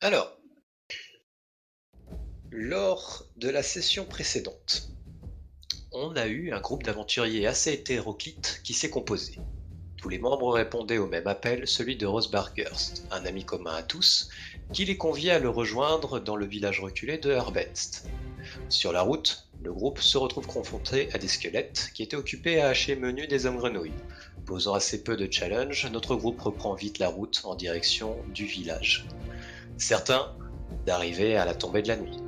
Alors, lors de la session précédente, on a eu un groupe d'aventuriers assez hétéroclite qui s'est composé. Tous les membres répondaient au même appel, celui de Rosbargurst, un ami commun à tous, qui les conviait à le rejoindre dans le village reculé de Herbenst. Sur la route, le groupe se retrouve confronté à des squelettes qui étaient occupés à hacher menu des hommes grenouilles. Posant assez peu de challenge, notre groupe reprend vite la route en direction du village. Certains d'arriver à la tombée de la nuit.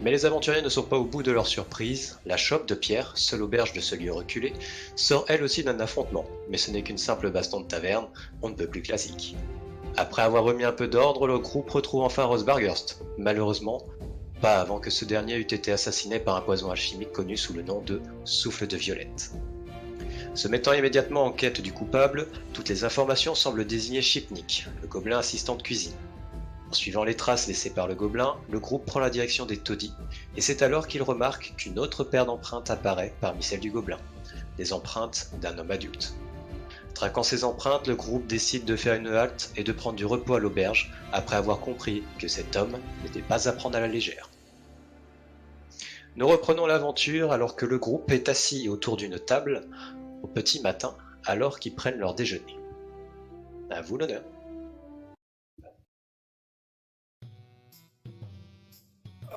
Mais les aventuriers ne sont pas au bout de leur surprise. La chope de Pierre, seule auberge de ce lieu reculé, sort elle aussi d'un affrontement, mais ce n'est qu'une simple baston de taverne, on ne peut plus classique. Après avoir remis un peu d'ordre, le groupe retrouve enfin Rosbargurst. Malheureusement, pas avant que ce dernier eût été assassiné par un poison alchimique connu sous le nom de souffle de violette. Se mettant immédiatement en quête du coupable, toutes les informations semblent désigner Shipnik, le gobelin assistant de cuisine. En suivant les traces laissées par le gobelin, le groupe prend la direction des taudis, et c'est alors qu'il remarque qu'une autre paire d'empreintes apparaît parmi celles du gobelin, des empreintes d'un homme adulte. Traquant ces empreintes, le groupe décide de faire une halte et de prendre du repos à l'auberge, après avoir compris que cet homme n'était pas à prendre à la légère. Nous reprenons l'aventure alors que le groupe est assis autour d'une table, au petit matin, alors qu'ils prennent leur déjeuner. À vous l'honneur.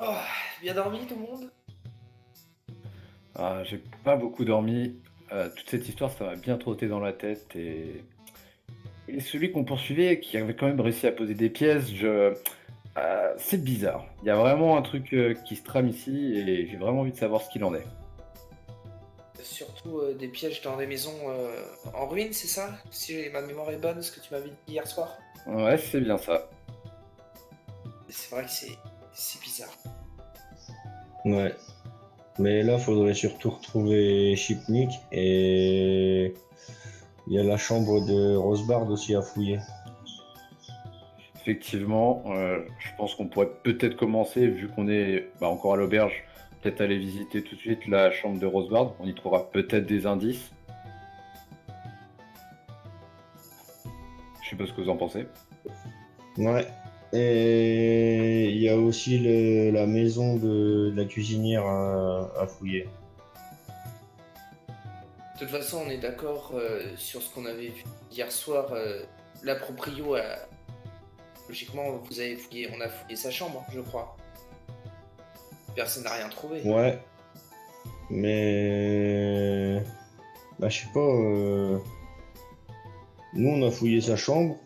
Oh, bien dormi tout le monde? Ah, j'ai pas beaucoup dormi. Toute cette histoire, ça m'a bien trotté dans la tête et celui qu'on poursuivait, qui avait quand même réussi à poser des pièces, c'est bizarre. Il y a vraiment un truc, qui se trame ici et j'ai vraiment envie de savoir ce qu'il en est. Surtout des pièges dans des maisons en ruine, c'est ça? Si ma mémoire est bonne, ce que tu m'avais dit hier soir. Ouais, c'est bien ça. C'est vrai que c'est bizarre. Ouais. Mais là, faudrait surtout retrouver Shipnik et il y a la chambre de Rosebard aussi à fouiller. Effectivement, je pense qu'on pourrait peut-être commencer, vu qu'on est, encore à l'auberge, peut-être aller visiter tout de suite la chambre de Rosebard. On y trouvera peut-être des indices. Je sais pas ce que vous en pensez. Ouais. Et il y a aussi la maison de la cuisinière à fouiller. De toute façon, on est d'accord sur ce qu'on avait vu hier soir. La proprio, logiquement, on a fouillé sa chambre, je crois. Personne n'a rien trouvé. Ouais. Mais... Bah, je sais pas. Nous, on a fouillé sa chambre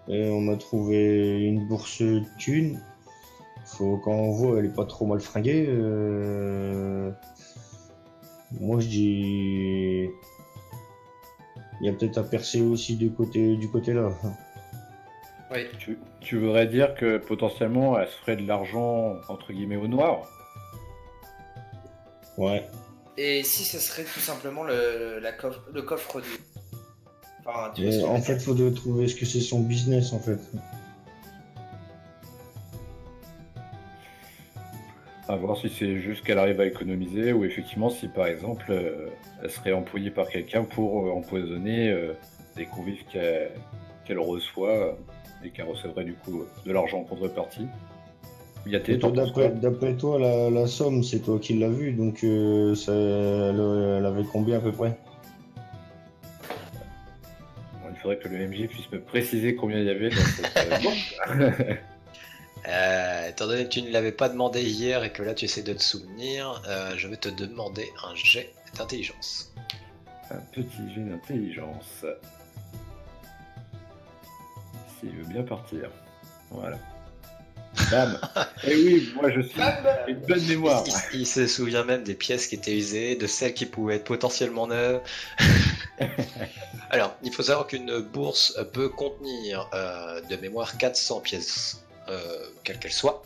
et on a trouvé une bourse de thunes. Quand on voit, elle est pas trop mal fringuée. Moi, je dis. Il y a peut-être à percer aussi du côté là. Oui. Tu voudrais dire que potentiellement elle se ferait de l'argent entre guillemets au noir? Ouais. Et si ce serait tout simplement le coffre du. Enfin, tu vois ce Mais que je en veux fait, dire. faudrait trouver ce que c'est son business en fait. À voir si c'est juste qu'elle arrive à économiser ou effectivement si par exemple elle serait employée par quelqu'un pour empoisonner des convives qu'elle reçoit et qu'elle recevrait du coup de l'argent en contrepartie. Et Yaté, toi, t'en penses quoi? d'après toi, la somme, c'est toi qui l'as vue, donc elle avait combien à peu près? Bon, il faudrait que le MJ puisse me préciser combien il y avait dans cette bourse. Étant donné que tu ne l'avais pas demandé hier et que là tu essaies de te souvenir, je vais te demander un jet d'intelligence. Un petit jet d'intelligence. S'il veut bien partir. Voilà. Bam. Eh oui, moi je suis une bonne mémoire. Il se souvient même des pièces qui étaient usées, de celles qui pouvaient être potentiellement neuves. Alors, il faut savoir qu'une bourse peut contenir de mémoire 400 pièces, quelles qu'elles soient.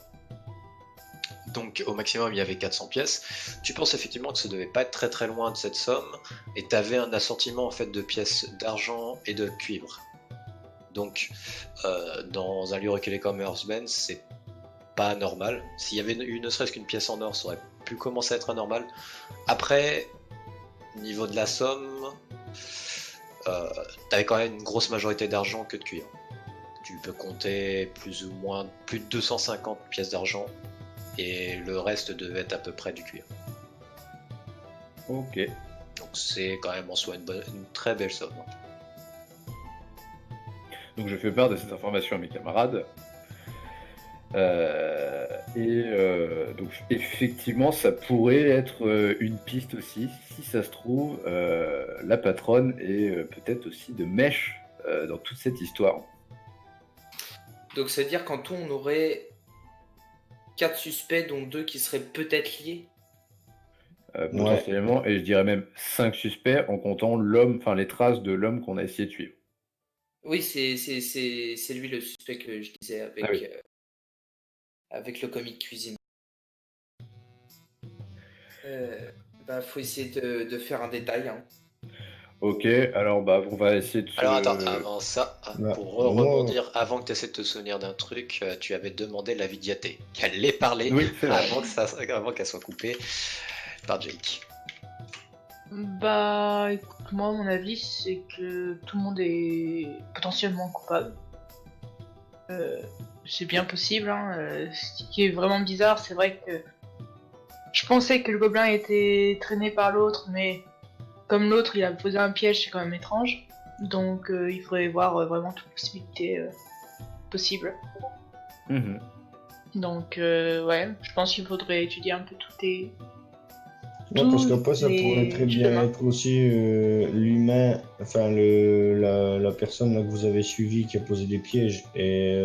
Donc au maximum il y avait 400 pièces. Tu penses effectivement que ça devait pas être très très loin de cette somme, et tu avais un assortiment en fait de pièces d'argent et de cuivre. Donc dans un lieu reculé comme Earthbend, c'est pas normal. S'il y avait eu ne serait-ce qu'une pièce en or, ça aurait pu commencer à être anormal. Après, niveau de la somme, t'avais quand même une grosse majorité d'argent que de cuivre. Tu tu peux compter plus ou moins plus de 250 pièces d'argent et le reste devait être à peu près du cuir. Ok. Donc c'est quand même en soi une très belle somme. Donc je fais part de cette information à mes camarades. Donc effectivement, ça pourrait être une piste aussi, si ça se trouve, la patronne est peut-être aussi de mèche dans toute cette histoire. Donc ça veut dire qu'en tout, on aurait 4 suspects, dont 2 qui seraient peut-être liés. Potentiellement, et je dirais même 5 suspects en comptant l'homme, enfin les traces de l'homme qu'on a essayé de suivre. Oui, c'est lui le suspect que je disais avec, Ah oui. avec le comic cuisine. Faut essayer de faire un détail. Hein. Ok, alors on va essayer de se... Alors attends, avant ça, Bah, pour moi- rebondir, avant que tu essaies de te souvenir d'un truc, tu avais demandé l'avis d'Yaté, qu'elle l'ait parlé Oui, c'est vrai. avant qu'elle soit coupée par Jake. Bah, écoute, moi, mon avis, c'est que tout le monde est potentiellement coupable. C'est bien possible, hein. Ce qui est vraiment bizarre, c'est vrai que je pensais que le gobelin était traîné par l'autre, mais comme l'autre, il a posé un piège, c'est quand même étrange. Donc, il faudrait voir vraiment toutes les possibilités possibles. Mhm. Donc, ouais, je pense qu'il faudrait étudier un peu Ouais, parce qu'après, ça les pourrait très bien chemins. être aussi l'humain, enfin la personne là, que vous avez suivie qui a posé des pièges et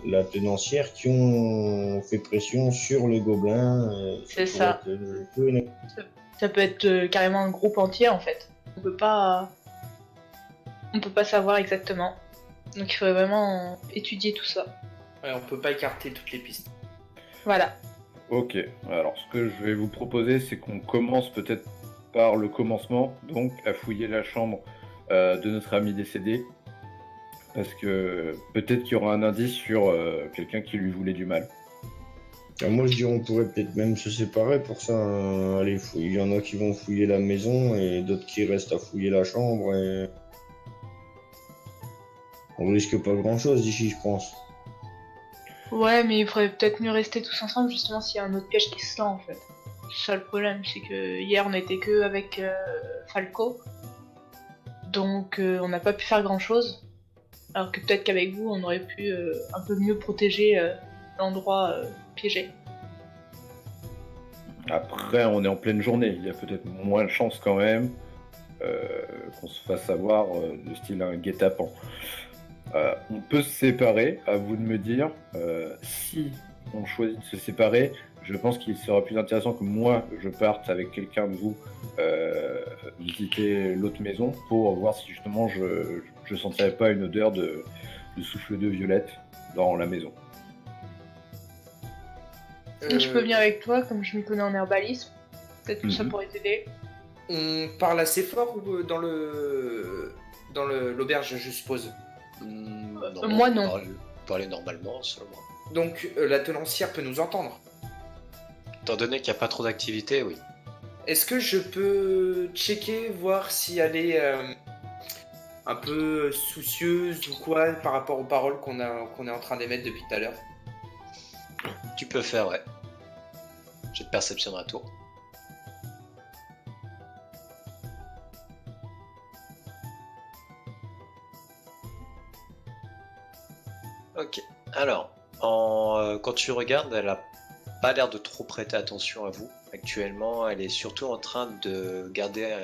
la tenancière qui ont fait pression sur le gobelin. C'est pourrait ça. être, peu une- Ça peut être carrément un groupe entier en fait. On peut pas savoir exactement. Donc il faudrait vraiment étudier tout ça. Ouais, on peut pas écarter toutes les pistes. Voilà. Ok, alors ce que je vais vous proposer, c'est qu'on commence peut-être par le commencement, donc à fouiller la chambre de notre ami décédé, parce que peut-être qu'il y aura un indice sur quelqu'un qui lui voulait du mal. Moi, je dirais on pourrait peut-être même se séparer pour ça. Allez, il y en a qui vont fouiller la maison et d'autres qui restent à fouiller la chambre. Et... On risque pas grand-chose d'ici, je pense. Ouais, mais il faudrait peut-être mieux rester tous ensemble justement s'il y a un autre piège qui se lance en fait. C'est ça le problème, c'est que hier on était que avec Falco. Donc on n'a pas pu faire grand chose. Alors que peut-être qu'avec vous on aurait pu un peu mieux protéger l'endroit piégé. Après, on est en pleine journée, il y a peut-être moins de chances quand même qu'on se fasse avoir de style un guet-apens. On peut se séparer, à vous de me dire. Si on choisit de se séparer, je pense qu'il sera plus intéressant que moi je parte avec quelqu'un de vous visiter l'autre maison pour voir si justement je sentirais pas une odeur de souffle de violette dans la maison. Je peux venir avec toi comme je m'y connais en herbalisme. Peut-être que ça Mhm. pourrait t'aider. On parle assez fort ou dans l'auberge, je suppose. Moi, non. Parler normalement, selon moi. Donc la tenancière peut nous entendre. Étant donné qu'il n'y a pas trop d'activité, oui. Est-ce que je peux checker, voir si elle est un peu soucieuse ou quoi par rapport aux paroles qu'on est en train d'émettre depuis tout à l'heure? Tu peux faire, ouais. J'ai de perception à tour. Ok. Alors, quand tu regardes, elle a pas l'air de trop prêter attention à vous. Actuellement, elle est surtout en train de garder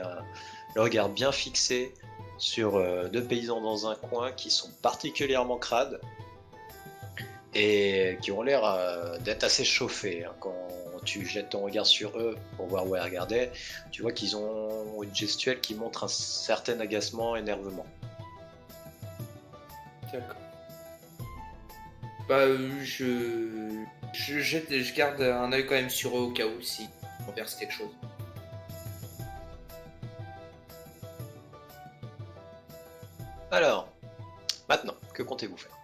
le regard bien fixé sur deux paysans dans un coin qui sont particulièrement crades et qui ont l'air d'être assez chauffés. Hein. Quand tu jettes ton regard sur eux pour voir où elle regardait, tu vois qu'ils ont une gestuelle qui montre un certain agacement, énervement. D'accord. Je garde un œil quand même sur eux au cas où si on verse quelque chose. Alors, maintenant, que comptez-vous faire?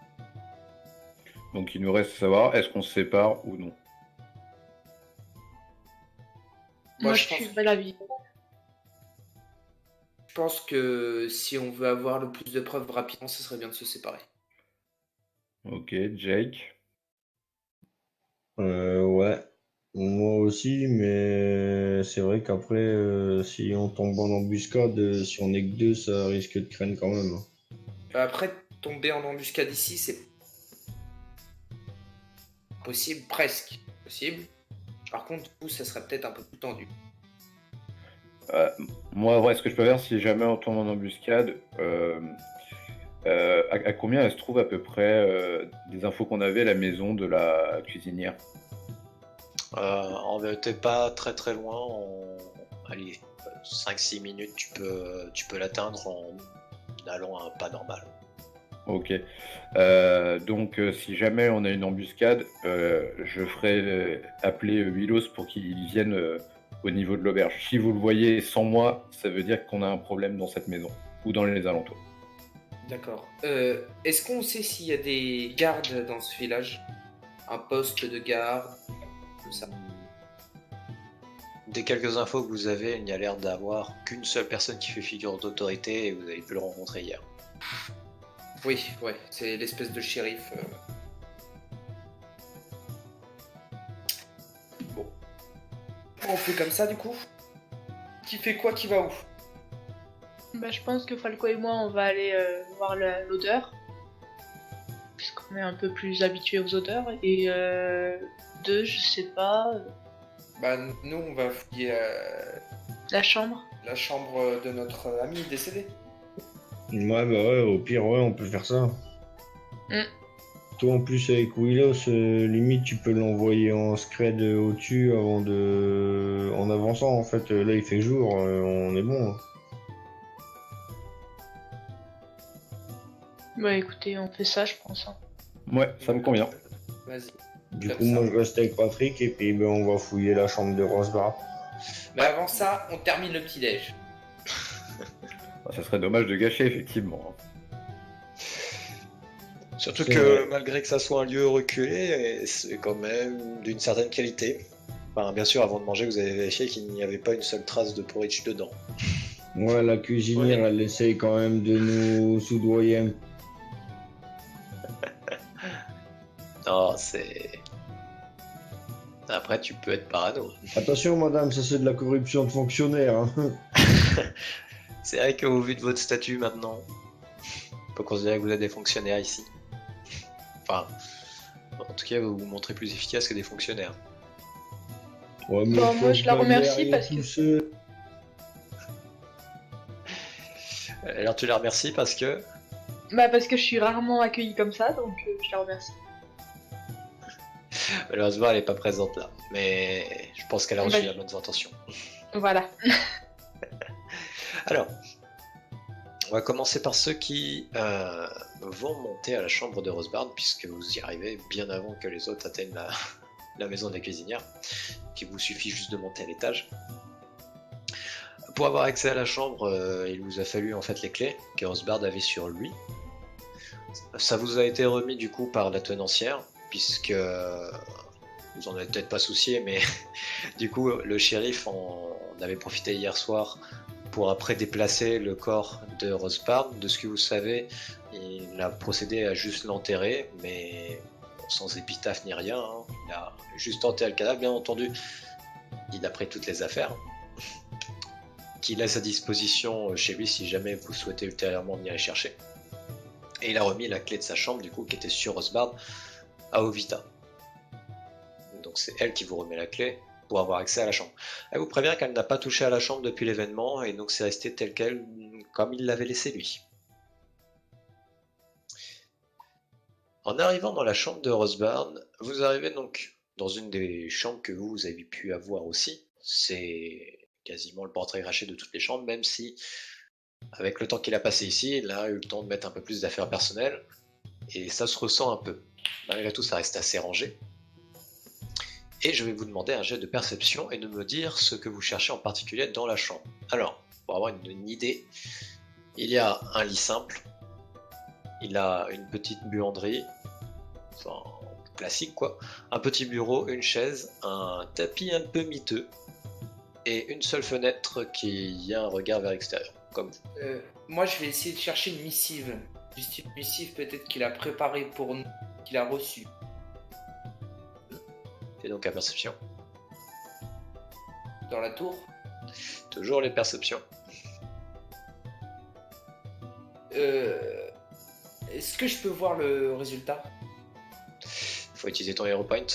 Donc il nous reste à savoir est-ce qu'on se sépare ou non. Moi, je je pense- suivrai la vie. Je pense que si on veut avoir le plus de preuves rapidement, ce serait bien de se séparer. Ok, Jake. Ouais, moi aussi, mais c'est vrai qu'après, si on tombe en embuscade, si on est que deux, ça risque de craindre quand même, hein. Bah, après, tomber en embuscade ici, c'est possible, presque possible. Par contre, vous, ça serait peut-être un peu plus tendu. Euh, Moi, en vrai, ce que je peux faire, si jamais on tombe en embuscade, à combien elle se trouve à peu près des infos qu'on avait, la maison de la cuisinière? En vérité, pas très très loin. Allez, 5-6 minutes, tu peux l'atteindre en allant à un pas normal. Ok. Donc, si jamais on a une embuscade, je ferai appeler Willos pour qu'il vienne au niveau de l'auberge. Si vous le voyez sans moi, ça veut dire qu'on a un problème dans cette maison ou dans les alentours. D'accord. Est-ce qu'on sait s'il y a des gardes dans ce village? Un poste de garde, tout ça. Des quelques infos que vous avez, il n'y a l'air d'avoir qu'une seule personne qui fait figure d'autorité et vous avez pu le rencontrer hier. Oui, ouais, c'est l'espèce de shérif. Bon. On fait comme ça du coup. Qui fait quoi, qui va où? Bah, je pense que Falco et moi, on va aller voir l'odeur, puisqu'on est un peu plus habitué aux odeurs. Et deux, je sais pas, Bah nous on va fouiller la chambre. la chambre de notre ami décédé. Ouais, bah ouais, au pire, ouais, on peut faire ça. Mm. Toi, en plus, avec Willows, limite, tu peux l'envoyer en scred au-dessus avant de... En avançant, en fait. Là, il fait jour, on est bon, hein. Bah écoutez, on fait ça, je pense, hein. Ouais, ça me convient. Vas-y. Du Comme coup, ça. moi, je reste avec Patrick, et puis, ben, on va fouiller la chambre de Rosbar. Mais avant ça, on termine le petit-déj. Bah, ça serait dommage de gâcher, effectivement. Surtout C'est que vrai. malgré que ça soit un lieu reculé, c'est quand même d'une certaine qualité. Enfin, bien sûr, avant de manger, vous avez vérifié qu'il n'y avait pas une seule trace de porridge dedans. Ouais, la cuisinière, Ouais. elle essaye quand même de nous soudoyer un. Non, c'est... Après, tu peux être parano. Attention, madame, ça c'est de la corruption de fonctionnaires, hein. C'est vrai qu'au vu de votre statut maintenant, on peut considérer que vous êtes des fonctionnaires ici. Enfin, en tout cas, vous vous montrez plus efficace que des fonctionnaires. Ouais, mais Bon, faut moi, je la pas remercie derrière parce tout que... seul. Alors tu la remercies parce que... Bah parce que je suis rarement accueillie comme ça, donc je la remercie. Malheureusement, elle n'est pas présente là. Mais je pense qu'elle a reçu Bah, la bonne intention. Voilà. Alors, on va commencer par ceux qui vont monter à la chambre de Rosebard, puisque vous y arrivez bien avant que les autres atteignent la maison de la cuisinière, qu'il vous suffit juste de monter à l'étage. Pour avoir accès à la chambre, il vous a fallu en fait les clés que Rosebard avait sur lui. Ça vous a été remis du coup par la tenancière, puisque vous en avez peut-être pas soucié, mais du coup le shérif en avait profité hier soir pour après déplacer le corps de Rosebard. De ce que vous savez, il a procédé à juste l'enterrer, mais sans épitaphe ni rien, hein. Il a juste enterré le cadavre, bien entendu. Il a pris toutes les affaires qu'il a à sa disposition chez lui si jamais vous souhaitez ultérieurement venir les chercher. Et il a remis la clé de sa chambre, du coup, qui était sur Rosebard, à Ovita. Donc c'est elle qui vous remet la clé pour avoir accès à la chambre. Elle vous prévient qu'elle n'a pas touché à la chambre depuis l'événement, et donc c'est resté tel quel, comme il l'avait laissé lui. En arrivant dans la chambre de Rosebard, vous arrivez donc dans une des chambres que vous avez pu avoir aussi. C'est quasiment le portrait craché de toutes les chambres, même si, avec le temps qu'il a passé ici, il a eu le temps de mettre un peu plus d'affaires personnelles, et ça se ressent un peu. Malgré tout, ça reste assez rangé. Et je vais vous demander un jet de perception et de me dire ce que vous cherchez en particulier dans la chambre. Alors, pour avoir une idée, il y a un lit simple, il a une petite buanderie, enfin classique quoi, un petit bureau, une chaise, un tapis un peu miteux, et une seule fenêtre qui a un regard vers l'extérieur, comme vous. Moi je vais essayer de chercher une missive. Du style missive peut-être qu'il a préparé pour nous, qu'il a reçu. Fais donc la perception. Dans la tour. Toujours les perceptions. Est-ce que je peux voir le résultat? Faut utiliser ton hero point.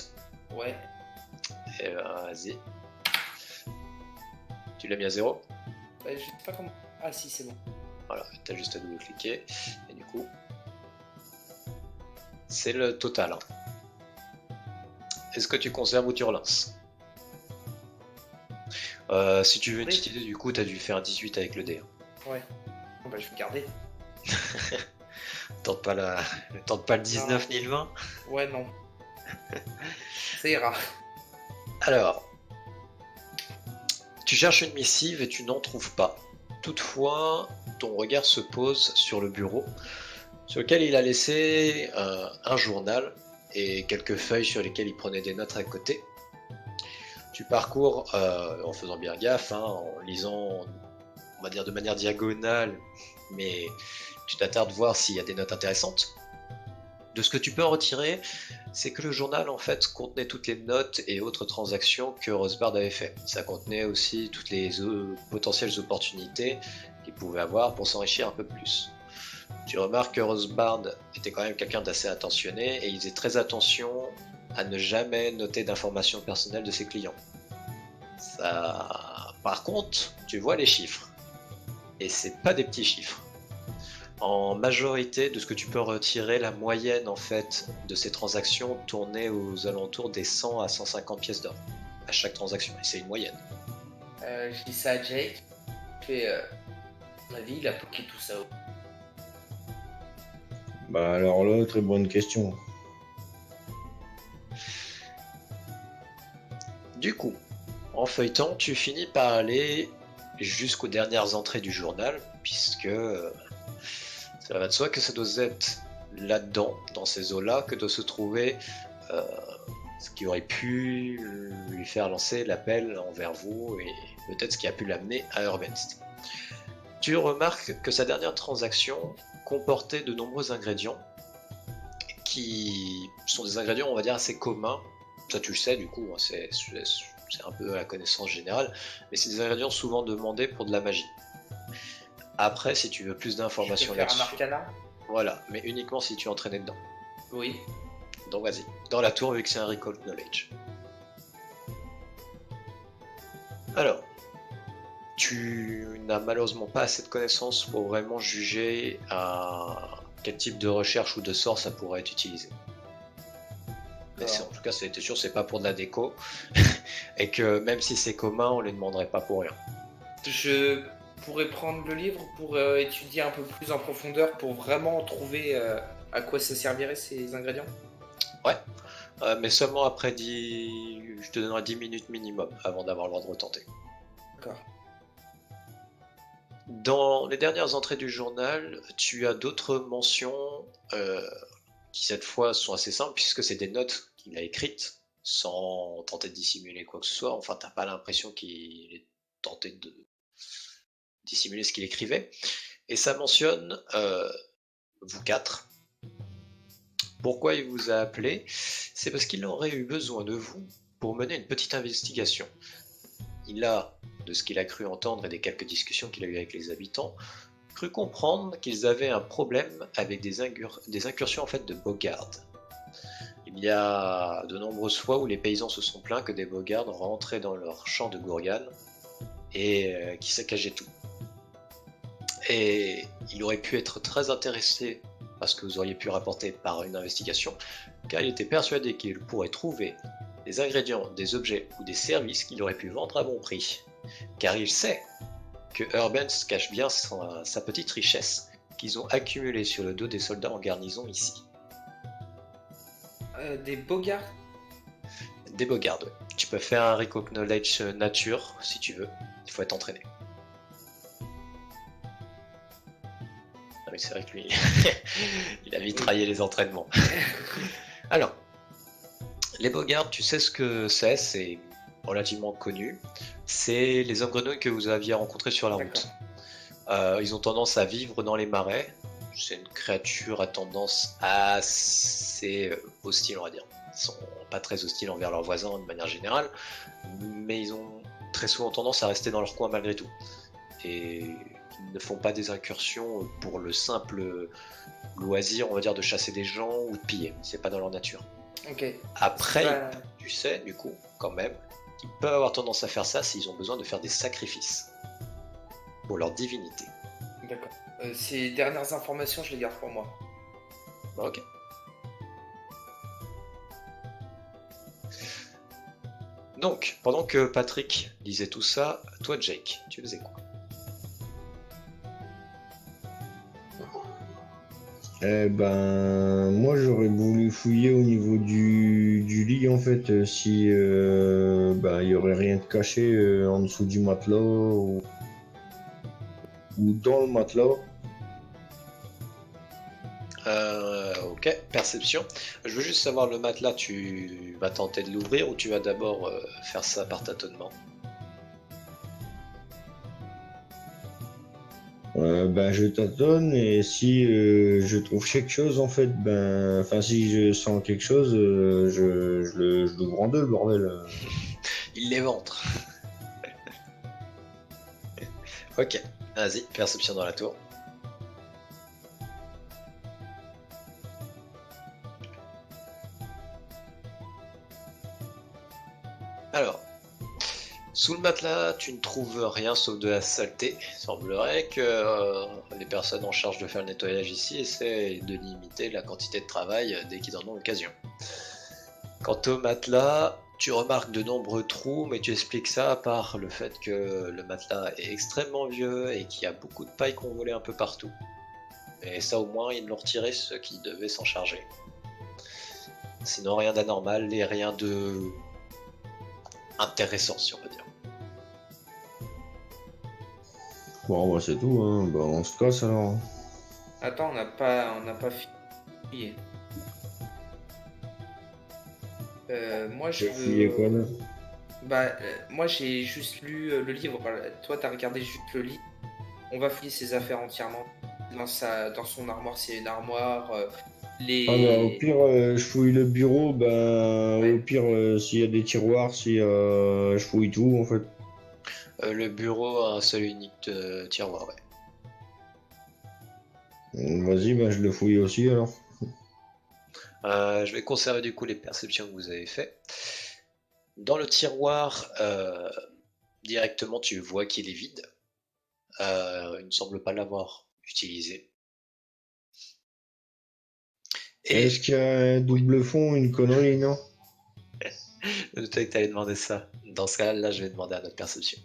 Ouais. Et vas-y. Tu l'as mis à 0. Je sais pas comment. Ah si, c'est bon. Voilà, t'as juste à double-cliquer. Et du coup, c'est le total. Hein. Est-ce que tu conserves ou tu relances? Si tu veux une petite idée, du coup, t'as dû faire un 18 avec le dé. Hein. Ouais. Bon, bah, je vais garder. Tente pas le 19 ni le 20. Ouais, non. Ça ira. Alors, tu cherches une missive et tu n'en trouves pas. Toutefois, ton regard se pose sur le bureau, sur lequel il a laissé un journal et quelques feuilles sur lesquelles il prenait des notes à côté. Tu parcours en faisant bien gaffe, hein, en lisant, on va dire de manière diagonale, mais tu t'attardes voir s'il y a des notes intéressantes. De ce que tu peux en retirer, c'est que le journal en fait contenait toutes les notes et autres transactions que Rosebard avait fait. Ça contenait aussi toutes les potentielles opportunités qu'il pouvait avoir pour s'enrichir un peu plus. Tu remarques que Rosebard était quand même quelqu'un d'assez attentionné et il faisait très attention à ne jamais noter d'informations personnelles de ses clients. Ça... Par contre, tu vois les chiffres. Et c'est pas des petits chiffres. En majorité, de ce que tu peux retirer, la moyenne en fait de ces transactions tournait aux alentours des 100 à 150 pièces d'or à chaque transaction. Et c'est une moyenne. Je dis ça à Jake. Je fais, à mon avis, il a bloqué tout ça. Bah alors là, très bonne question. Du coup, en feuilletant, tu finis par aller jusqu'aux dernières entrées du journal, puisque ça va de soi que ça doit être là-dedans, dans ces eaux-là, que doit se trouver ce qui aurait pu lui faire lancer l'appel envers vous, et peut-être ce qui a pu l'amener à Urbanst. Tu remarques que sa dernière transaction comportait de nombreux ingrédients, qui sont des ingrédients, on va dire, assez communs. Ça tu le sais du coup, hein, c'est un peu à la connaissance générale, mais c'est des ingrédients souvent demandés pour de la magie. Après, si tu veux plus d'informations Je peux faire un là-dessus, arcana? voilà, mais uniquement si tu es entraîné dedans. Oui. Donc vas-y, dans la tour vu que c'est un recall knowledge. Alors, tu n'as malheureusement pas assez de connaissances pour vraiment juger à quel type de recherche ou de sort ça pourrait être utilisé. Mais en tout cas, c'était sûr, c'est pas pour de la déco, et que même si c'est commun, on les demanderait pas pour rien. Je pourrais prendre le livre pour étudier un peu plus en profondeur pour vraiment trouver à quoi ça servirait ces ingrédients. Ouais, mais seulement après 10... Je te donnerai 10 minutes minimum avant d'avoir le droit de retenter. D'accord. Dans les dernières entrées du journal, tu as d'autres mentions qui cette fois sont assez simples puisque c'est des notes qu'il a écrites sans tenter de dissimuler quoi que ce soit. Enfin, t'as pas l'impression qu'il ait tenté de dissimuler ce qu'il écrivait. Et ça mentionne vous quatre. Pourquoi il vous a appelé? C'est parce qu'il aurait eu besoin de vous pour mener une petite investigation. Il a, de ce qu'il a cru entendre et des quelques discussions qu'il a eues avec les habitants, cru comprendre qu'ils avaient un problème avec des incursions en fait de bogards. Il y a de nombreuses fois où les paysans se sont plaints que des bogards rentraient dans leur champ de gourgane et qui saccageaient tout. Et il aurait pu être très intéressé par ce que vous auriez pu rapporter par une investigation, car il était persuadé qu'il pourrait trouver des ingrédients, des objets ou des services qu'il aurait pu vendre à bon prix. Car il sait que Urbans cache bien sa petite richesse qu'ils ont accumulée sur le dos des soldats en garnison ici. Des bogards? Des bogards, ouais. Tu peux faire un Recall Knowledge nature si tu veux, il faut être entraîné. Ah oui, c'est vrai que lui, il a mitraillé les entraînements. Alors, les bogards, tu sais ce que c'est relativement connu. C'est les hommes grenouilles que vous aviez rencontrés sur la route. Ils ont tendance à vivre dans les marais c'est une créature à tendance assez hostile, on va dire. Ils sont pas très hostiles envers leurs voisins de manière générale, mais ils ont très souvent tendance à rester dans leur coin malgré tout. Et ils ne font pas des incursions pour le simple loisir, on va dire, de chasser des gens ou de piller. C'est pas dans leur nature. Ok. Après, Bah, tu sais, du coup, quand même, qu'ils peuvent avoir tendance à faire ça s'ils ont besoin de faire des sacrifices pour leur divinité. d'accord. Ces dernières informations, je les garde pour moi. Ok. Donc, pendant que Patrick disait tout ça, toi, Jake, tu faisais quoi? Eh ben, moi j'aurais voulu fouiller au niveau du lit en fait, si ben, il y aurait rien de caché en dessous du matelas ou dans le matelas. Ok, perception. Je veux juste savoir, le matelas, tu vas tenter de l'ouvrir ou tu vas d'abord faire ça par tâtonnement? Ben, je tâtonne et si je trouve quelque chose en fait, ben, enfin si je sens quelque chose, je l'ouvre en deux, le bordel. Il les ventre. Ok, vas-y, perception dans la tour. Alors, sous le matelas, tu ne trouves rien sauf de la saleté. Il semblerait que les personnes en charge de faire le nettoyage ici essaient de limiter la quantité de travail dès qu'ils en ont l'occasion. Quant au matelas, tu remarques de nombreux trous, mais tu expliques ça par le fait que le matelas est extrêmement vieux et qu'il y a beaucoup de paille qu'on volait un peu partout. Et ça, au moins, ils l'ont retiré, ceux qui devaient s'en charger. Sinon, rien d'anormal et rien de intéressant, si on veut dire. Bon, bah, c'est tout, hein. Bah, on se casse alors. Attends, on n'a pas fini. Moi, je J'ai fouillé quoi veux. là? Bah, moi, j'ai juste lu le livre. Toi, t'as regardé juste le livre. On va fouiller ses affaires entièrement. Dans son armoire, c'est une armoire. Ah bah, au Les. pire, je fouille le bureau, ben, au Ouais. pire, s'il y a des tiroirs, si je fouille tout en fait. Le bureau a un seul et unique tiroir, ouais. Vas-y, ben, je le fouille aussi alors. Je vais conserver du coup les perceptions que vous avez fait. Dans le tiroir, directement, tu vois qu'il est vide. Il ne semble pas l'avoir utilisé. Et Est-ce qu'il y a un double fond, une connerie, non? je me doutais que tu allais demander ça. Dans ce cas-là, je vais demander à notre perception.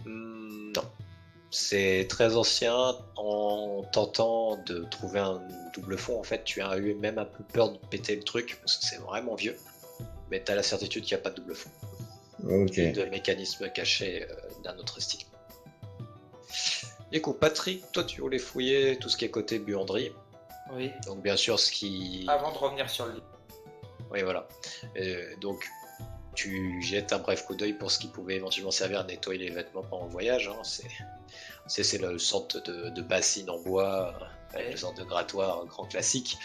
Non. C'est très ancien. En tentant de trouver un double fond, en fait, tu as eu même un peu peur de péter le truc, parce que c'est vraiment vieux. Mais tu as la certitude qu'il n'y a pas de double fond. Ok. Et de mécanismes cachés d'un autre style. Du coup, Patrick, toi tu voulais fouiller tout ce qui est côté buanderie. Oui. Donc bien sûr ce qui... Avant de revenir sur le livre. Oui voilà. Donc tu jettes un bref coup d'œil pour ce qui pouvait éventuellement servir à nettoyer les vêtements pendant le voyage. Hein. C'est le sorte de bassine en bois avec Ouais. le sorte de grattoir grand classique.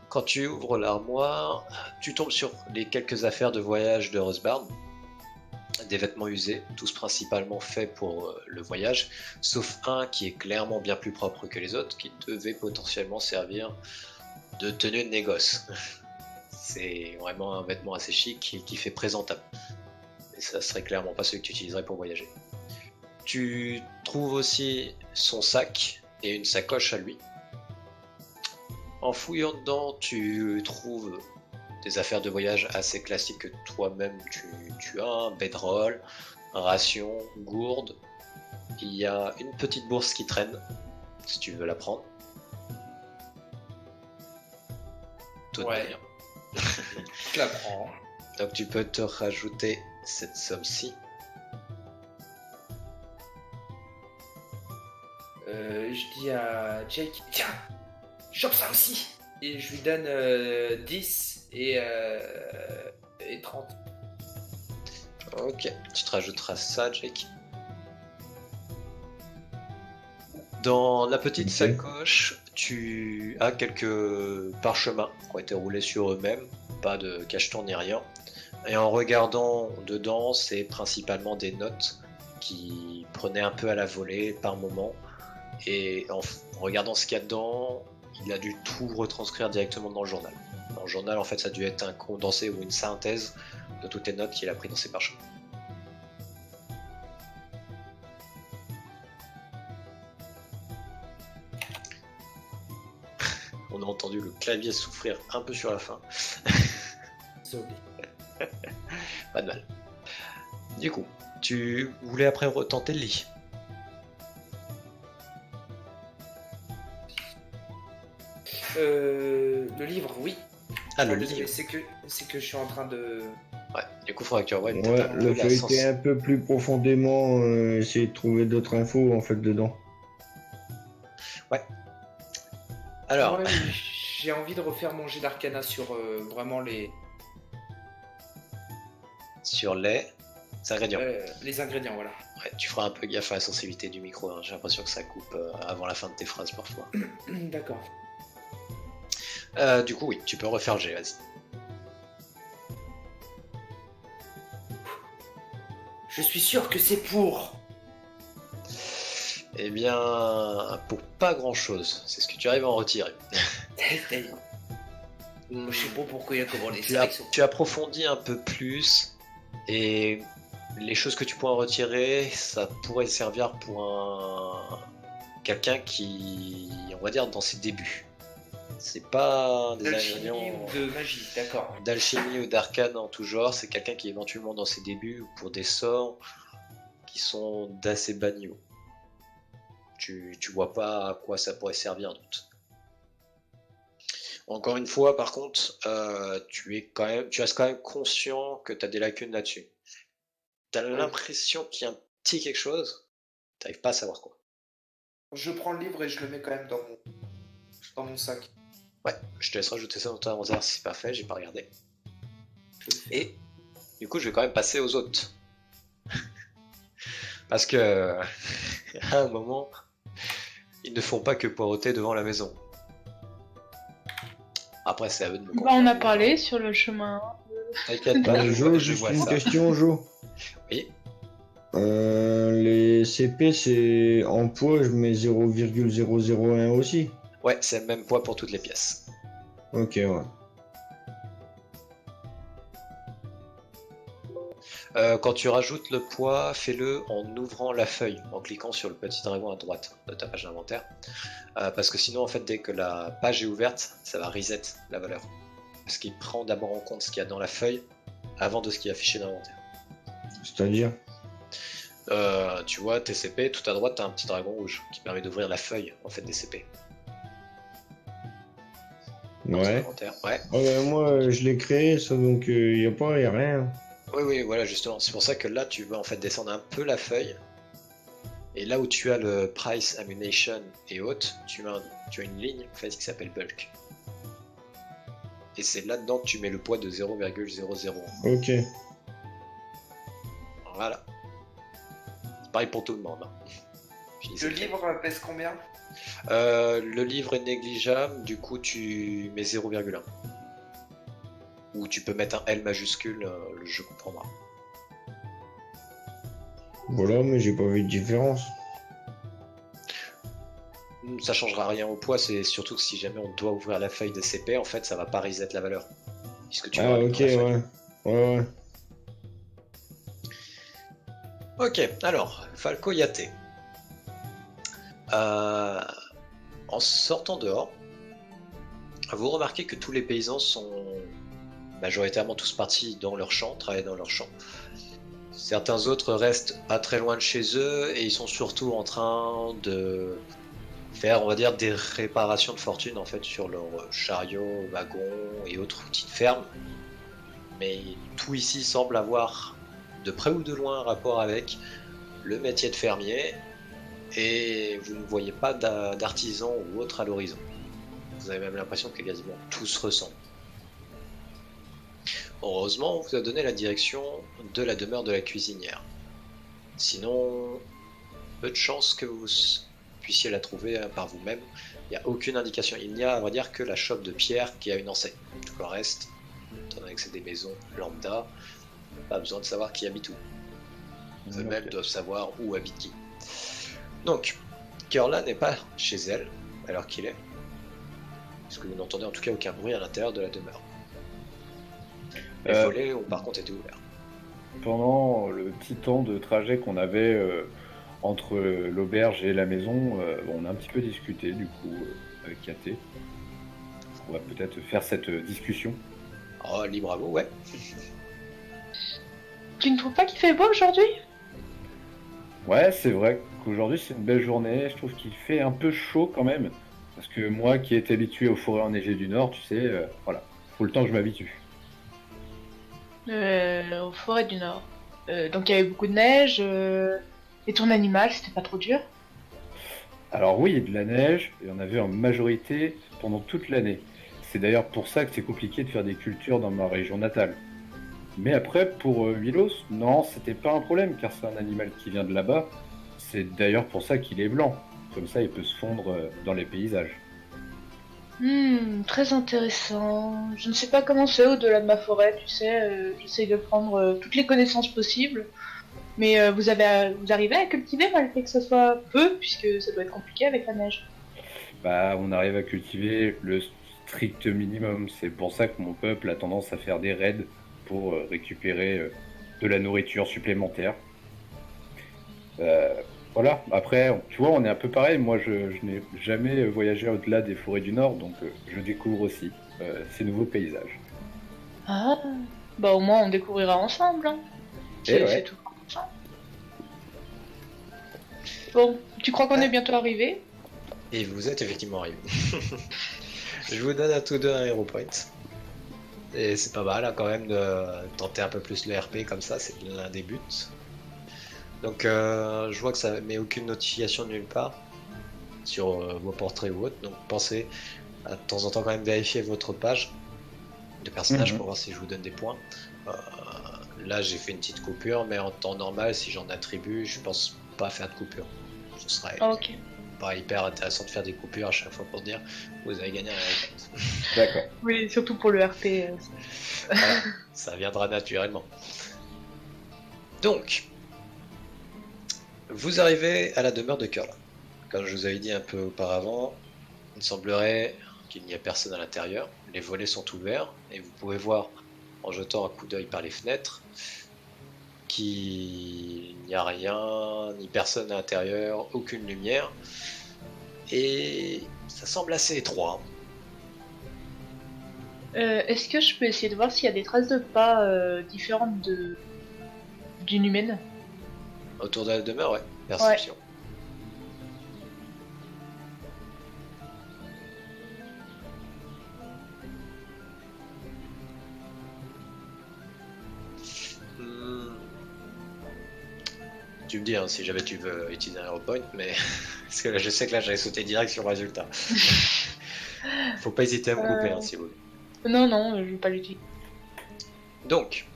Quand tu ouvres l'armoire, tu tombes sur les quelques affaires de voyage de Rosbarn. Des vêtements usés, tous principalement faits pour le voyage, sauf un qui est clairement bien plus propre que les autres, qui devait potentiellement servir de tenue de négoce. C'est vraiment un vêtement assez chic et qui fait présentable. Et ça serait clairement pas celui que tu utiliserais pour voyager. Tu trouves aussi son sac et une sacoche à lui. En fouillant dedans, tu trouves des affaires de voyage assez classiques que toi-même tu as, un bedroll, ration, gourde. Il y a une petite bourse qui traîne, si tu veux la prendre. Tout Ouais. de même. Je la prends. Donc tu peux te rajouter cette somme-ci. Je dis à Jake, tiens, chope ça aussi. Et je lui donne 10 et 30. Ok, tu te rajouteras ça, Jake. Dans la petite Ok. sacoche, tu as quelques parchemins qui ont été roulés sur eux-mêmes, pas de cacheton ni rien. Et en regardant dedans, c'est principalement des notes qui prenaient un peu à la volée par moment. Et en regardant ce qu'il y a dedans, il a dû tout retranscrire directement dans le journal. Dans le journal, en fait, ça a dû être un condensé ou une synthèse de toutes les notes qu'il a pris dans ses parchemins. On a entendu le clavier souffrir un peu sur la fin. Désolé. Pas de mal. Du coup, tu voulais après retenter le lit. Le livre, oui. Ah, le Désolé, livre. c'est que je suis en train de. Ouais, du coup, il faudra que tu revoies peut-être Ouais, un peu le la feuilleter un peu plus profondément, essayer de trouver d'autres infos en fait dedans. Alors, Ouais, j'ai envie de refaire mon jet d'arcana sur vraiment sur les ingrédients. les ingrédients, voilà. Ouais, tu feras un peu gaffe à la sensibilité du micro, hein. J'ai l'impression que ça coupe avant la fin de tes phrases parfois. D'accord. Du coup, oui, tu peux refaire le jet, vas-y. Je suis sûr que c'est pour. Eh bien, pour pas grand-chose, c'est ce que tu arrives à en retirer. Je sais pas pourquoi il y a comment les Tu approfondis un peu plus et les choses que tu pourrais en retirer, ça pourrait servir pour quelqu'un qui, on va dire, dans ses débuts. C'est pas des d'alchimie ingrédients ou de magie, d'accord. d'alchimie ou d'arcane en tout genre, c'est quelqu'un qui est éventuellement dans ses débuts ou pour des sorts qui sont d'assez bas niveau. Tu vois pas à quoi ça pourrait servir d'autre. Encore une fois, par contre, tu restes quand même conscient que tu as des lacunes là-dessus. Tu as l'impression qu'il y a un petit quelque chose, tu n'arrives pas à savoir quoi. Je prends le livre et je le mets quand même dans mon sac. Ouais, je te laisse rajouter ça dans ton inventaire si c'est pas fait, j'ai pas regardé. Et du coup, je vais quand même passer aux autres. Parce que à un moment, ils ne font pas que poireauter devant la maison. Après, c'est à eux de me Bah, on confirmer. a parlé sur le chemin. T'inquiète pas, Jo, je juste vois une ça. question, Jo. Oui. Les CP, c'est en poids, je mets 0,001 aussi. Ouais, c'est le même poids pour toutes les pièces. Ok, ouais. Quand tu rajoutes le poids, fais-le en ouvrant la feuille, en cliquant sur le petit dragon à droite de ta page d'inventaire. Parce que sinon, en fait, dès que la page est ouverte, ça va reset la valeur. Parce qu'il prend d'abord en compte ce qu'il y a dans la feuille avant de ce qui est affiché dans l'inventaire. C'est-à-dire? Tu vois, tes CP, tout à droite, t'as un petit dragon rouge qui permet d'ouvrir la feuille en fait des CP. Dans ton Ouais. inventaire. Ouais. Ah bah, moi, je l'ai créé, ça, donc y a pas, y a rien. Oui, voilà, justement. C'est pour ça que là, tu vas en fait descendre un peu la feuille. Et là où tu as le price, ammunition et autres, tu as une ligne en fait qui s'appelle bulk. Et c'est là-dedans que tu mets le poids de 0,001. Ok. Voilà. C'est pareil pour tout le monde. Hein. Le livre pèse combien? Le livre est négligeable, du coup tu mets 0,1. Ou tu peux mettre un L majuscule, le jeu comprendra. Voilà, mais j'ai pas vu de différence. Ça changera rien au poids, c'est surtout que si jamais on doit ouvrir la feuille de CP, en fait ça va pas reset la valeur. Puisque tu Ah, l'auras mis ok, dans la feuille. ouais. Ouais. Ok, alors, Falco Yaté. En sortant dehors, vous remarquez que tous les paysans sont majoritairement tous partis dans leur champ, travailler dans leur champ. Certains autres restent pas très loin de chez eux et ils sont surtout en train de faire, on va dire, des réparations de fortune en fait sur leurs chariots, wagons et autres outils de ferme. Mais tout ici semble avoir de près ou de loin un rapport avec le métier de fermier et vous ne voyez pas d'artisans ou autres à l'horizon. Vous avez même l'impression que quasiment tout se ressemble. Heureusement, on vous a donné la direction de la demeure de la cuisinière. Sinon, peu de chances que vous puissiez la trouver par vous-même. Il n'y a aucune indication. Il n'y a, à vrai dire, que la shop de Pierre qui a une enseigne. Tout le reste, étant donné que c'est des maisons lambda, pas besoin de savoir qui habite où. Eux-mêmes doivent savoir où habite qui. Donc, Curla n'est pas chez elle, alors qu'il est. Parce que vous n'entendez en tout cas aucun bruit à l'intérieur de la demeure. Les volets ont par contre été ouverts. Pendant le petit temps de trajet qu'on avait entre l'auberge et la maison, on a un petit peu discuté du coup avec Katé. On va peut-être faire cette discussion. Oh, libre à vous, ouais. Tu ne trouves pas qu'il fait beau aujourd'hui? Ouais, c'est vrai qu'aujourd'hui c'est une belle journée. Je trouve qu'il fait un peu chaud quand même. Parce que moi qui étais habitué aux forêts enneigées du Nord, tu sais, voilà, faut le temps que je m'habitue. Aux forêts du Nord. Donc il y avait beaucoup de neige. Et ton animal, c'était pas trop dur? Alors oui, il y a de la neige, et on a vu en majorité pendant toute l'année. C'est d'ailleurs pour ça que c'est compliqué de faire des cultures dans ma région natale. Mais après, pour Milos, non, c'était pas un problème, car c'est un animal qui vient de là-bas. C'est d'ailleurs pour ça qu'il est blanc. Comme ça, il peut se fondre dans les paysages. Très intéressant. Je ne sais pas comment c'est au-delà de ma forêt, tu sais. J'essaye de prendre toutes les connaissances possibles. Mais vous arrivez à cultiver malgré que ça soit peu, puisque ça doit être compliqué avec la neige. Bah, on arrive à cultiver le strict minimum. C'est pour ça que mon peuple a tendance à faire des raids pour récupérer de la nourriture supplémentaire. Voilà, après, tu vois, on est un peu pareil. Moi, je n'ai jamais voyagé au-delà des forêts du Nord, donc je découvre aussi ces nouveaux paysages. Ah, bah au moins on découvrira ensemble. Hein. Et ouais. C'est tout. Bon, tu crois qu'on est bientôt arrivé? Et vous êtes effectivement arrivé. Je vous donne à tous deux un hero point. Et c'est pas mal hein, quand même de tenter un peu plus le RP comme ça, c'est l'un des buts. Donc je vois que ça met aucune notification nulle part sur vos portraits ou autres, donc pensez à de temps en temps quand même vérifier votre page de personnage pour voir si je vous donne des points. Là j'ai fait une petite coupure, mais en temps normal si j'en attribue, je pense pas faire de coupure. Ce serait pas hyper intéressant de faire des coupures à chaque fois pour dire vous avez gagné un hero. D'accord. Oui, surtout pour le RP. Voilà, ça viendra naturellement. Donc, vous arrivez à la demeure de Curla. Comme je vous avais dit un peu auparavant, il semblerait qu'il n'y ait personne à l'intérieur. Les volets sont ouverts et vous pouvez voir en jetant un coup d'œil par les fenêtres qu'il n'y a rien, ni personne à l'intérieur, aucune lumière. Et ça semble assez étroit. Est-ce que je peux essayer de voir s'il y a des traces de pas différentes d'une humaine? Autour de la demeure, ouais. Perception. Tu me dis hein, si jamais tu veux utiliser un hero point, mais parce que là, je sais que là j'avais sauté direct sur le résultat. Faut pas hésiter à me couper hein, si vous voulez. Non, je vais pas l'utiliser. Donc,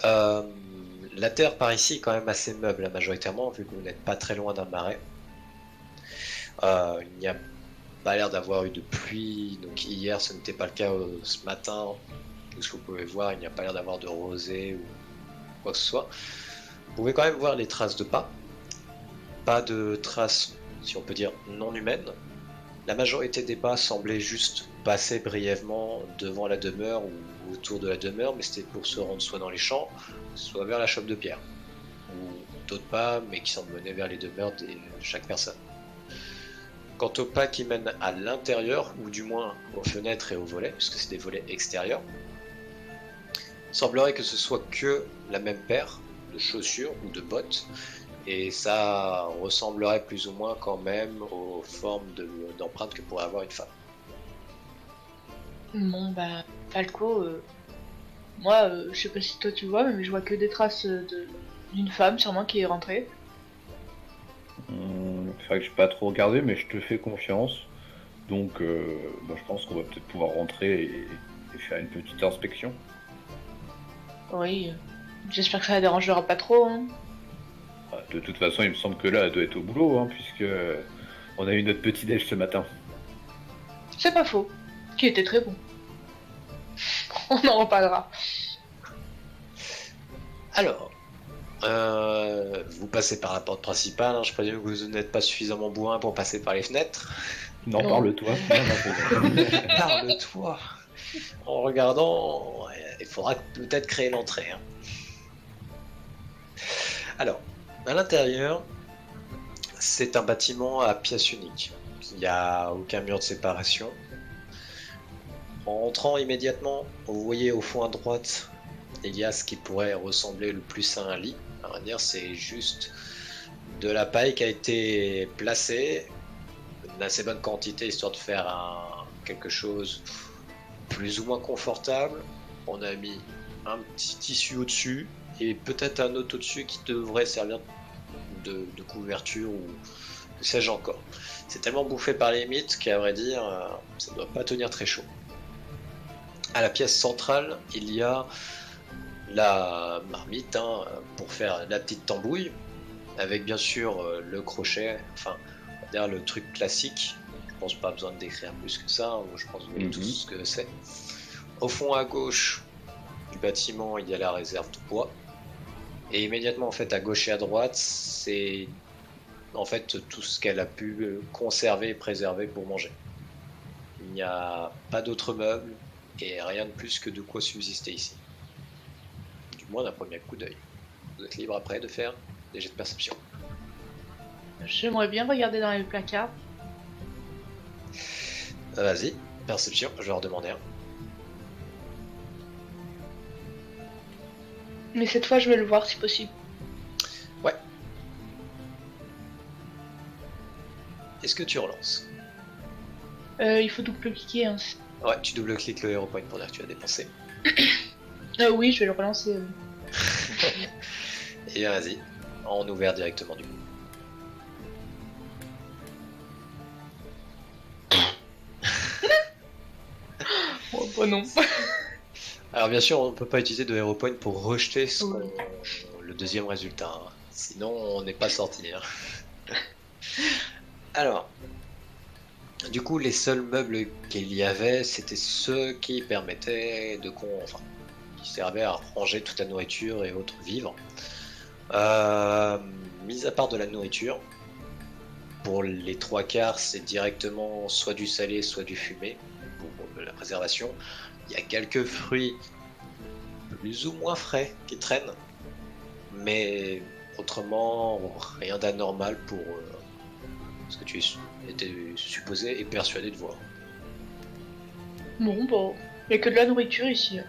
la terre par ici est quand même assez meuble là, majoritairement, vu que vous n'êtes pas très loin d'un marais. Il n'y a pas l'air d'avoir eu de pluie, donc hier ce n'était pas le cas ce matin. Tout ce que vous pouvez voir, il n'y a pas l'air d'avoir de rosée ou quoi que ce soit. Vous pouvez quand même voir les traces de pas de traces, si on peut dire, non humaines. La majorité des pas semblaient juste passer brièvement devant la demeure ou autour de la demeure, mais c'était pour se rendre soit dans les champs, soit vers la chope de Pierre. Ou d'autres pas, mais qui semblent mener vers les demeures de chaque personne. Quant aux pas qui mènent à l'intérieur, ou du moins aux fenêtres et aux volets, puisque c'est des volets extérieurs, il semblerait que ce soit que la même paire de chaussures ou de bottes, et ça ressemblerait plus ou moins quand même aux formes d'empreintes que pourrait avoir une femme. Bon bah, Falco, moi je sais pas si toi tu vois, mais je vois que des traces d'une femme sûrement qui est rentrée. C'est vrai que j'ai pas trop regardé, mais je te fais confiance. Donc je pense qu'on va peut-être pouvoir rentrer et faire une petite inspection. Oui. J'espère que ça la dérangera pas trop. Hein. Bah, de toute façon, il me semble que là, elle doit être au boulot, hein, puisque on a eu notre petit déj ce matin. C'est pas faux. Qui était très bon. On en reparlera. Alors, vous passez par la porte principale, hein, je présume que vous n'êtes pas suffisamment bourrin pour passer par les fenêtres. Non, Non. parle-toi. Non, non, c'est bon. Parle-toi. En regardant, il faudra peut-être créer l'entrée. Hein. Alors, à l'intérieur, c'est un bâtiment à pièce unique. Il n'y a aucun mur de séparation. En entrant immédiatement, vous voyez au fond à droite, il y a ce qui pourrait ressembler le plus à un lit. À vrai dire, c'est juste de la paille qui a été placée, une assez bonne quantité histoire de faire quelque chose plus ou moins confortable. On a mis un petit tissu au-dessus et peut-être un autre au-dessus qui devrait servir de couverture ou que sais-je encore. C'est tellement bouffé par les mythes qu'à vrai dire, ça ne doit pas tenir très chaud. À la pièce centrale, il y a la marmite hein, pour faire la petite tambouille, avec bien sûr le crochet, enfin, on va dire le truc classique. Je pense pas besoin de décrire plus que ça, hein, je pense que vous voyez tous ce que c'est. Au fond à gauche du bâtiment, il y a la réserve de bois. Et immédiatement en fait à gauche et à droite, c'est en fait tout ce qu'elle a pu conserver et préserver pour manger. Il n'y a pas d'autres meubles et rien de plus que de quoi subsister ici. Du moins d'un premier coup d'œil. Vous êtes libre après de faire des jets de perception. J'aimerais bien regarder dans les placards. Vas-y, perception, je vais leur demander un. Mais cette fois, je vais le voir si possible. Ouais. Est-ce que tu relances? Il faut double-cliquer. Hein. Ouais, tu double-cliques le hero point pour dire que tu as dépensé. Oui, je vais le relancer. Et bien vas-y, en ouvert directement du coup. Oh, bah non. Alors bien sûr, on ne peut pas utiliser de hero point pour rejeter le deuxième résultat. Hein. Sinon, on n'est pas sorti. Hein. Alors, du coup, les seuls meubles qu'il y avait, c'était ceux qui permettaient enfin, qui servaient à ranger toute la nourriture et autres vivres. Mis à part de la nourriture, pour les trois quarts, c'est directement soit du salé, soit du fumé pour la préservation. Il y a quelques fruits plus ou moins frais qui traînent, mais autrement, rien d'anormal pour ce que tu étais supposé et persuadé de voir. Bon, bah, il n'y a que de la nourriture ici.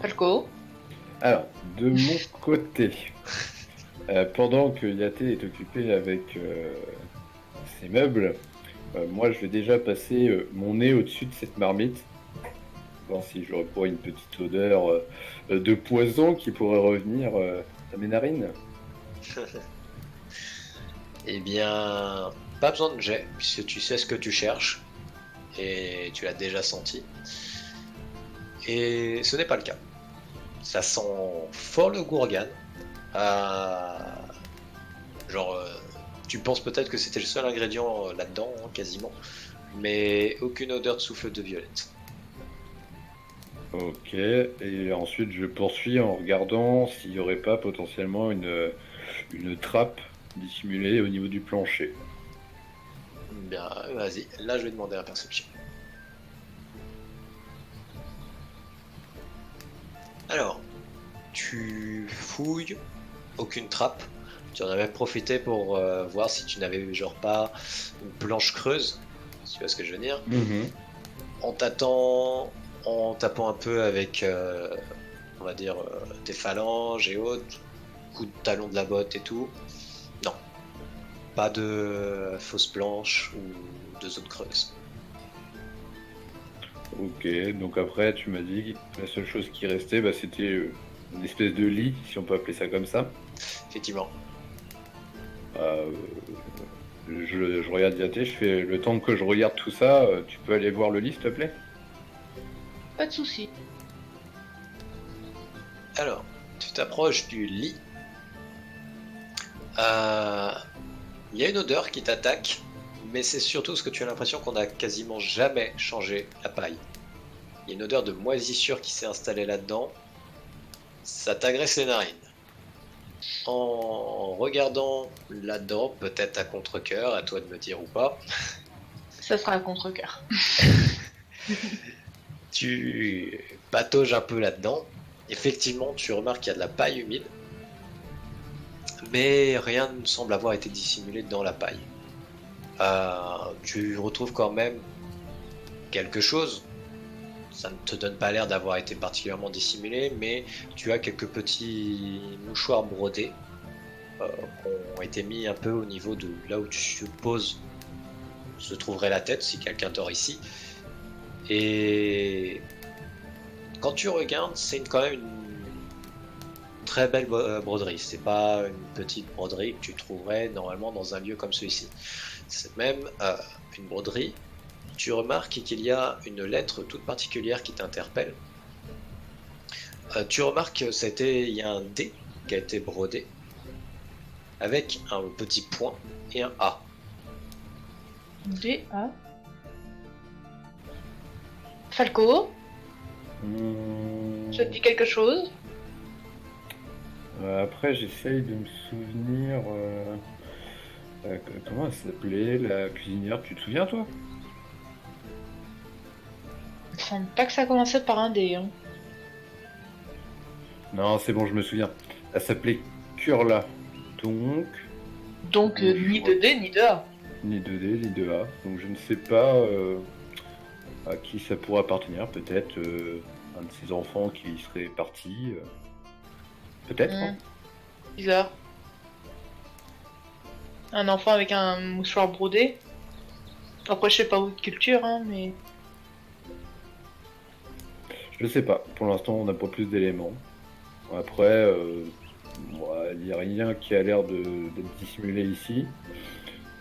Falco. Alors, de mon côté, pendant que Yaté est occupé avec ses meubles, moi je vais déjà passer mon nez au-dessus de cette marmite, voir si je reprends une petite odeur de poison qui pourrait revenir à mes narines. Eh bien, pas besoin de jet, puisque tu sais ce que tu cherches, et tu l'as déjà senti. Et ce n'est pas le cas. Ça sent fort le gourgane. Genre, tu penses peut-être que c'était le seul ingrédient là-dedans, hein, quasiment, mais aucune odeur de souffle de violette. Ok, et ensuite je poursuis en regardant s'il n'y aurait pas potentiellement une trappe dissimulée au niveau du plancher. Bien, vas-y, là je vais demander la perception. Alors, tu fouilles, aucune trappe. Tu en as même profité pour voir si tu n'avais genre pas une planche creuse, si tu vois ce que je veux dire. En tapant un peu avec, on va dire, tes phalanges et autres, coup de talon de la botte et tout. Non, pas de fausse planche ou de zone creuse. Ok, donc après tu m'as dit que la seule chose qui restait, bah, c'était une espèce de lit, si on peut appeler ça comme ça. Effectivement. Je regarde Yaté, je fais le temps que je regarde tout ça, tu peux aller voir le lit s'il te plaît? pas de soucis. Alors, tu t'approches du lit. Il y a une odeur qui t'attaque, mais c'est surtout ce que tu as l'impression qu'on n'a quasiment jamais changé la paille. Il y a une odeur de moisissure qui s'est installée là-dedans. Ça t'agresse les narines. En regardant là-dedans, peut-être à contre-cœur, à toi de me dire ou pas, Ça sera à contre-cœur. tu patauges un peu là-dedans. Effectivement, tu remarques qu'il y a de la paille humide, mais rien ne semble avoir été dissimulé dans la paille. Tu retrouves quand même quelque chose. Ça ne te donne pas l'air d'avoir été particulièrement dissimulé, mais tu as quelques petits mouchoirs brodés qui ont été mis un peu au niveau de là où tu supposes se trouverait la tête si quelqu'un dort ici. Et quand tu regardes, c'est quand même une très belle broderie. C'est pas une petite broderie que tu trouverais normalement dans un lieu comme celui-ci. C'est même une broderie. Tu remarques qu'il y a une lettre toute particulière qui t'interpelle. Tu remarques qu'il y a un D qui a été brodé avec un petit point et un A. D.A. Falco, ça te dit quelque chose? Après, j'essaye de me souvenir. Comment elle s'appelait, la cuisinière, tu te souviens, toi? Il me semble pas que ça commençait par un D. Hein. Non, c'est bon, je me souviens. Elle s'appelait Curla. Donc, Donc ni de D ni de A. ni 2D, ni 2A. Donc, je ne sais pas à qui ça pourrait appartenir. Peut-être un de ses enfants qui serait parti. Peut-être. Hein. Bizarre. Un enfant avec un mouchoir brodé. Après, je sais pas votre culture, hein, mais... Je sais pas. Pour l'instant, on n'a pas plus d'éléments. Après, il n'y a rien qui a l'air d'être dissimulé ici.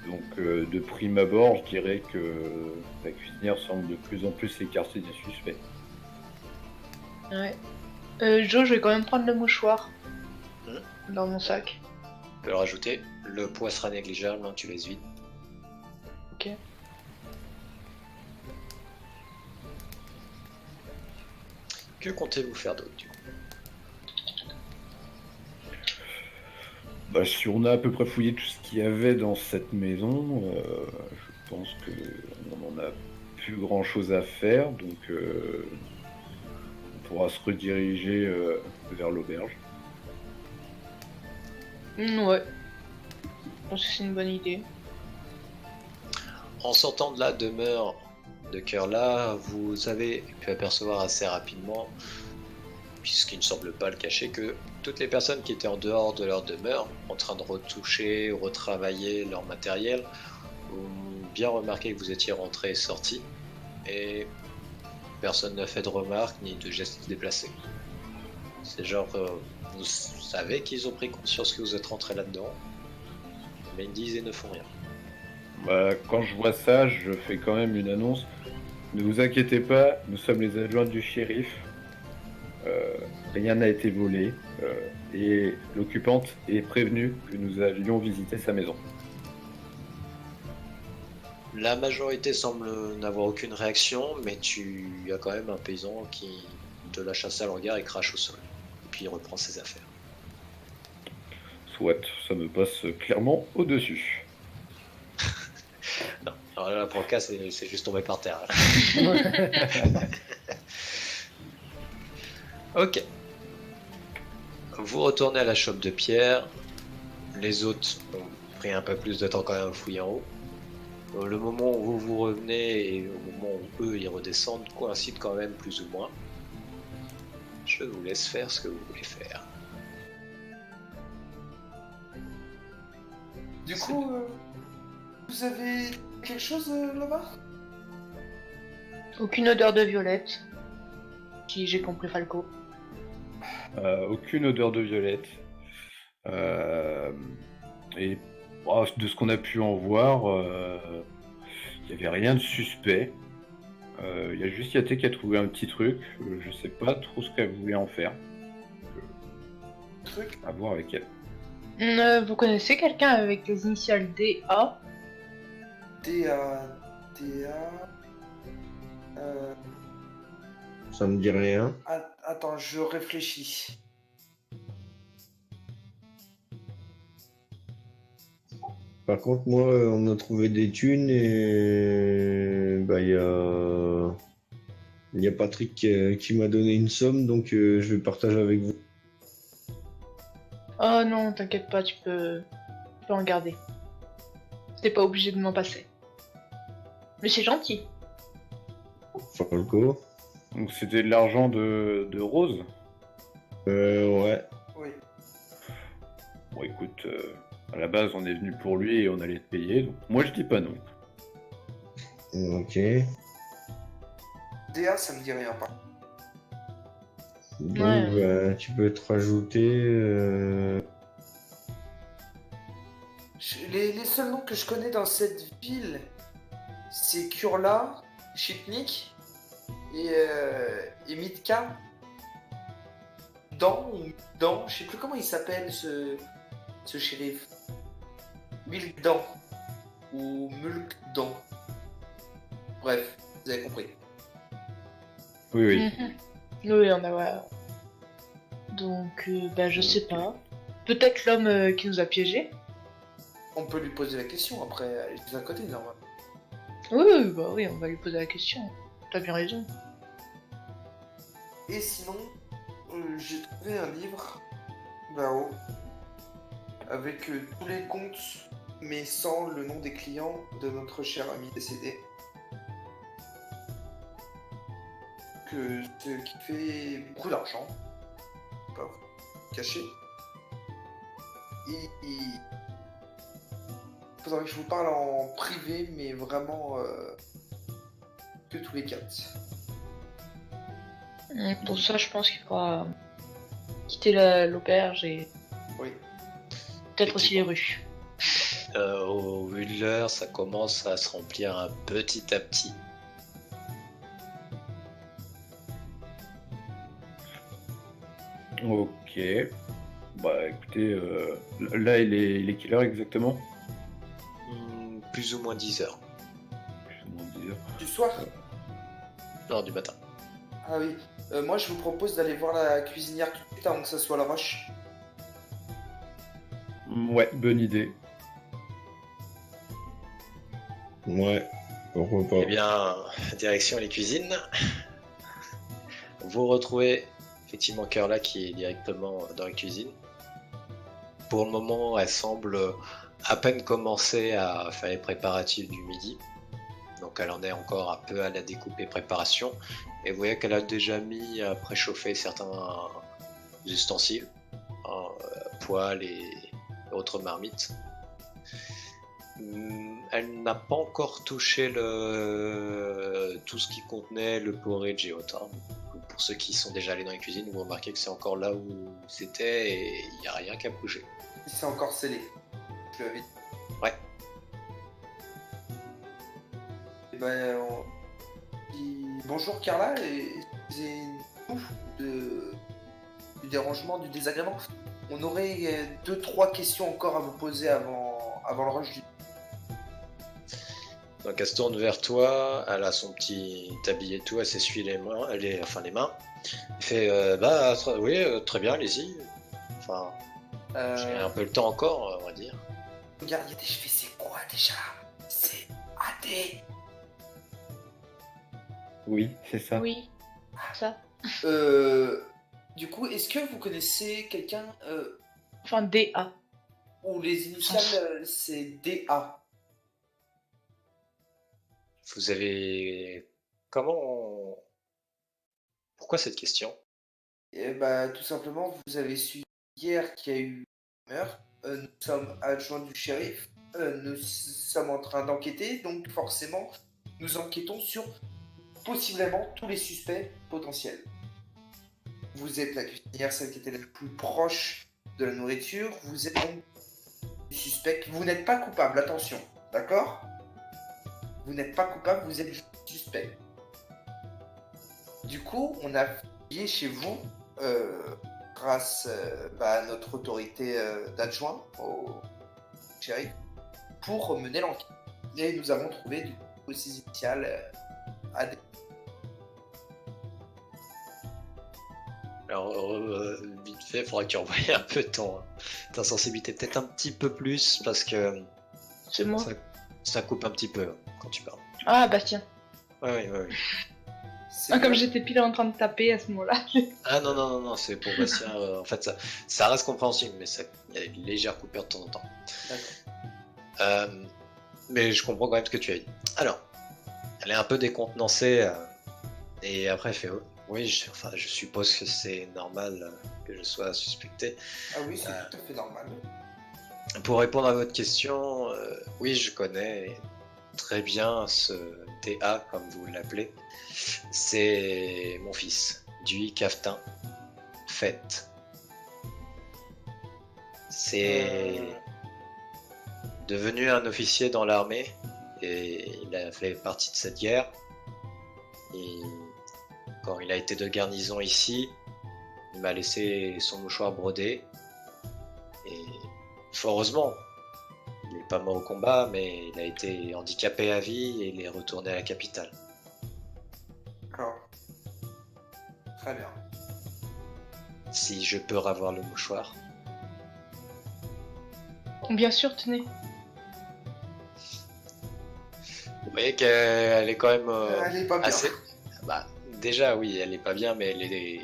Donc, de prime abord, je dirais que la cuisinière semble de plus en plus s'écarter des suspects. Ouais. Joe, je vais quand même prendre le mouchoir. Dans mon sac. Tu peux le rajouter. Le poids sera négligeable, hein, tu laisses vide. Ok. Que comptez-vous faire d'autre du coup? Bah, si on a à peu près fouillé tout ce qu'il y avait dans cette maison, je pense qu'on n'en a plus grand chose à faire, donc on pourra se rediriger vers l'auberge. Ouais. Je pense que c'est une bonne idée. En sortant de la demeure de Curla, vous avez pu apercevoir assez rapidement, puisqu'il ne semble pas le cacher, que toutes les personnes qui étaient en dehors de leur demeure, en train de retoucher ou retravailler leur matériel, ont bien remarqué que vous étiez rentré et sorti, et personne n'a fait de remarques ni de gestes déplacés. C'est genre, vous savez qu'ils ont pris conscience que vous êtes rentré là-dedans, mais ils disent et ne font rien. Bah, quand je vois ça, je fais quand même une annonce. Ne vous inquiétez pas, nous sommes les adjoints du shérif. Rien n'a été volé et l'occupante est prévenue que nous allions visiter sa maison. La majorité semble n'avoir aucune réaction, mais tu as quand même un paysan qui te lâche un sale regard et crache au sol. Et puis il reprend ses affaires. Soit, ça me passe clairement au-dessus. Non, alors là, pour le cas, c'est juste tombé par terre. Ok. Vous retournez à la chope de pierre. Les autres ont pris un peu plus de temps quand même à fouiller en haut. Le moment où vous revenez et au moment où eux ils redescendent coïncident quand même plus ou moins. Je vous laisse faire ce que vous voulez faire. Du coup, vous avez quelque chose là-bas? Aucune odeur de violette. Si j'ai compris Falco. Aucune odeur de violette. Et de ce qu'on a pu en voir, il n'y avait rien de suspect. Il y a juste Yaté qui a trouvé un petit truc. Je sais pas trop ce qu'elle voulait en faire. Truc. À voir avec elle. Vous connaissez quelqu'un avec les initiales DA? DA. Ça me dit rien. Attends, je réfléchis. Par contre, moi, on a trouvé des thunes et bah, il y a Patrick qui m'a donné une somme, donc je vais partager avec vous. Oh non, t'inquiète pas, tu peux en garder. T'es pas obligé de m'en passer. Mais c'est gentil. Falco. Donc c'était de l'argent de Rose. Ouais. Oui. Bon écoute, à la base on est venu pour lui et on allait te payer, donc moi je dis pas non. Ok. DA, ça me dit rien pas. Donc, Ouais. bah, tu peux te rajouter. Les seuls noms que je connais dans cette ville, c'est Kurla, Chipnik et Mitka. Dan, je sais plus comment il s'appelle ce shérif. Milkdan ou Mulkdan. Bref, vous avez compris. Oui, oui. Mhm. Oui, on a. Ouais. Donc, bah, je sais pas. Peut-être l'homme qui nous a piégés. On peut lui poser la question après, elle est d'un côté normalement. Oui, bah oui, on va lui poser la question. T'as bien raison. Et sinon, j'ai trouvé un livre là-haut avec tous les comptes mais sans le nom des clients de notre cher ami décédé. Ce qui fait beaucoup d'argent, pas vous cacher. Et il faudrait que je vous parle en privé, mais vraiment que tous les quatre. Pour ça, je pense qu'il faudra quitter l'auberge et Oui. peut-être aussi les rues. Au vu de l'heure, ça commence à se remplir un petit à petit. Ok. Bah écoutez, là il est quelle heure exactement? Plus ou moins 10 heures. Plus ou moins 10 heures. Du soir. Non, du matin. Ah oui. Moi, je vous propose d'aller voir la cuisinière tout de suite avant que ça soit la rush. Ouais, bonne idée. Ouais. Pourquoi pas. Eh bien, direction les cuisines. Vous retrouvez effectivement Curla qui est directement dans la cuisine. Pour le moment, elle semble à peine commencer à faire les préparatifs du midi. Donc elle en est encore un peu à la découpe et préparation. Et vous voyez qu'elle a déjà mis à préchauffer certains ustensiles, poêles et autres marmites. Elle n'a pas encore touché tout ce qui contenait le porridge et autres. Pour ceux qui sont déjà allés dans les cuisines, vous remarquez que c'est encore là où c'était et il n'y a rien qu'à bouger. C'est encore scellé. Je l'avais dit. Ouais. Eh ben, bonjour Carla, et excusez-nous du dérangement, du désagrément. On aurait 2-3 questions encore à vous poser avant le rush du... Donc elle se tourne vers toi, elle a son petit tablier et tout, elle s'essuie les mains, les mains. Elle fait oui, très bien, allez-y. Enfin, j'ai un peu le temps encore, on va dire. Regarde, je fais c'est quoi déjà? C'est AD. Oui, c'est ça. Oui, ça. Du coup, est-ce que vous connaissez quelqu'un Enfin, DA. où les initiales c'est DA? Vous avez... Comment... Pourquoi cette question? Eh bah, tout simplement, vous avez su hier qu'il y a eu un meurtre. Nous sommes adjoints du shérif. Nous sommes en train d'enquêter, donc forcément, nous enquêtons sur possiblement tous les suspects potentiels. Vous êtes la cuisinière, celle qui était la plus proche de la nourriture. Vous êtes donc suspect. Vous n'êtes pas coupable, attention, d'accord? Vous n'êtes pas coupable, vous êtes juste suspect. Du coup, on a fouillé chez vous grâce à notre autorité d'adjoint au shérif pour mener l'enquête. Et nous avons trouvé du coup ses initiales AD. Alors, vite fait, il faudra que tu envoies un peu ta sensibilité, peut-être un petit peu plus, parce que C'est moi. ça coupe un petit peu quand tu parles. Ah, Bastien. Ouais. C'est Ah, comme bien. j'étais pile en train de taper à ce moment-là. Ah non, c'est pour Bastien. En fait, ça reste compréhensible, mais il y a une légère coupure de temps en temps. D'accord. Mais je comprends quand même ce que tu as dit. Alors, elle est un peu décontenancée, et après elle fait oui, je suppose que c'est normal que je sois suspecté. Ah oui, c'est tout à fait normal. Pour répondre à votre question, oui, je connais très bien ce TA, comme vous l'appelez. C'est mon fils, Dewey Caftin, Fett. C'est devenu un officier dans l'armée et il a fait partie de cette guerre. Et quand il a été de garnison ici, il m'a laissé son mouchoir brodé. Et fort heureusement, il n'est pas mort au combat, mais il a été handicapé à vie et il est retourné à la capitale. D'accord. Très bien. Si je peux revoir le mouchoir. Bien sûr, tenez. Vous voyez qu'elle est quand même Elle est pas bien. assez... Bah, déjà oui, elle est pas bien, mais elle est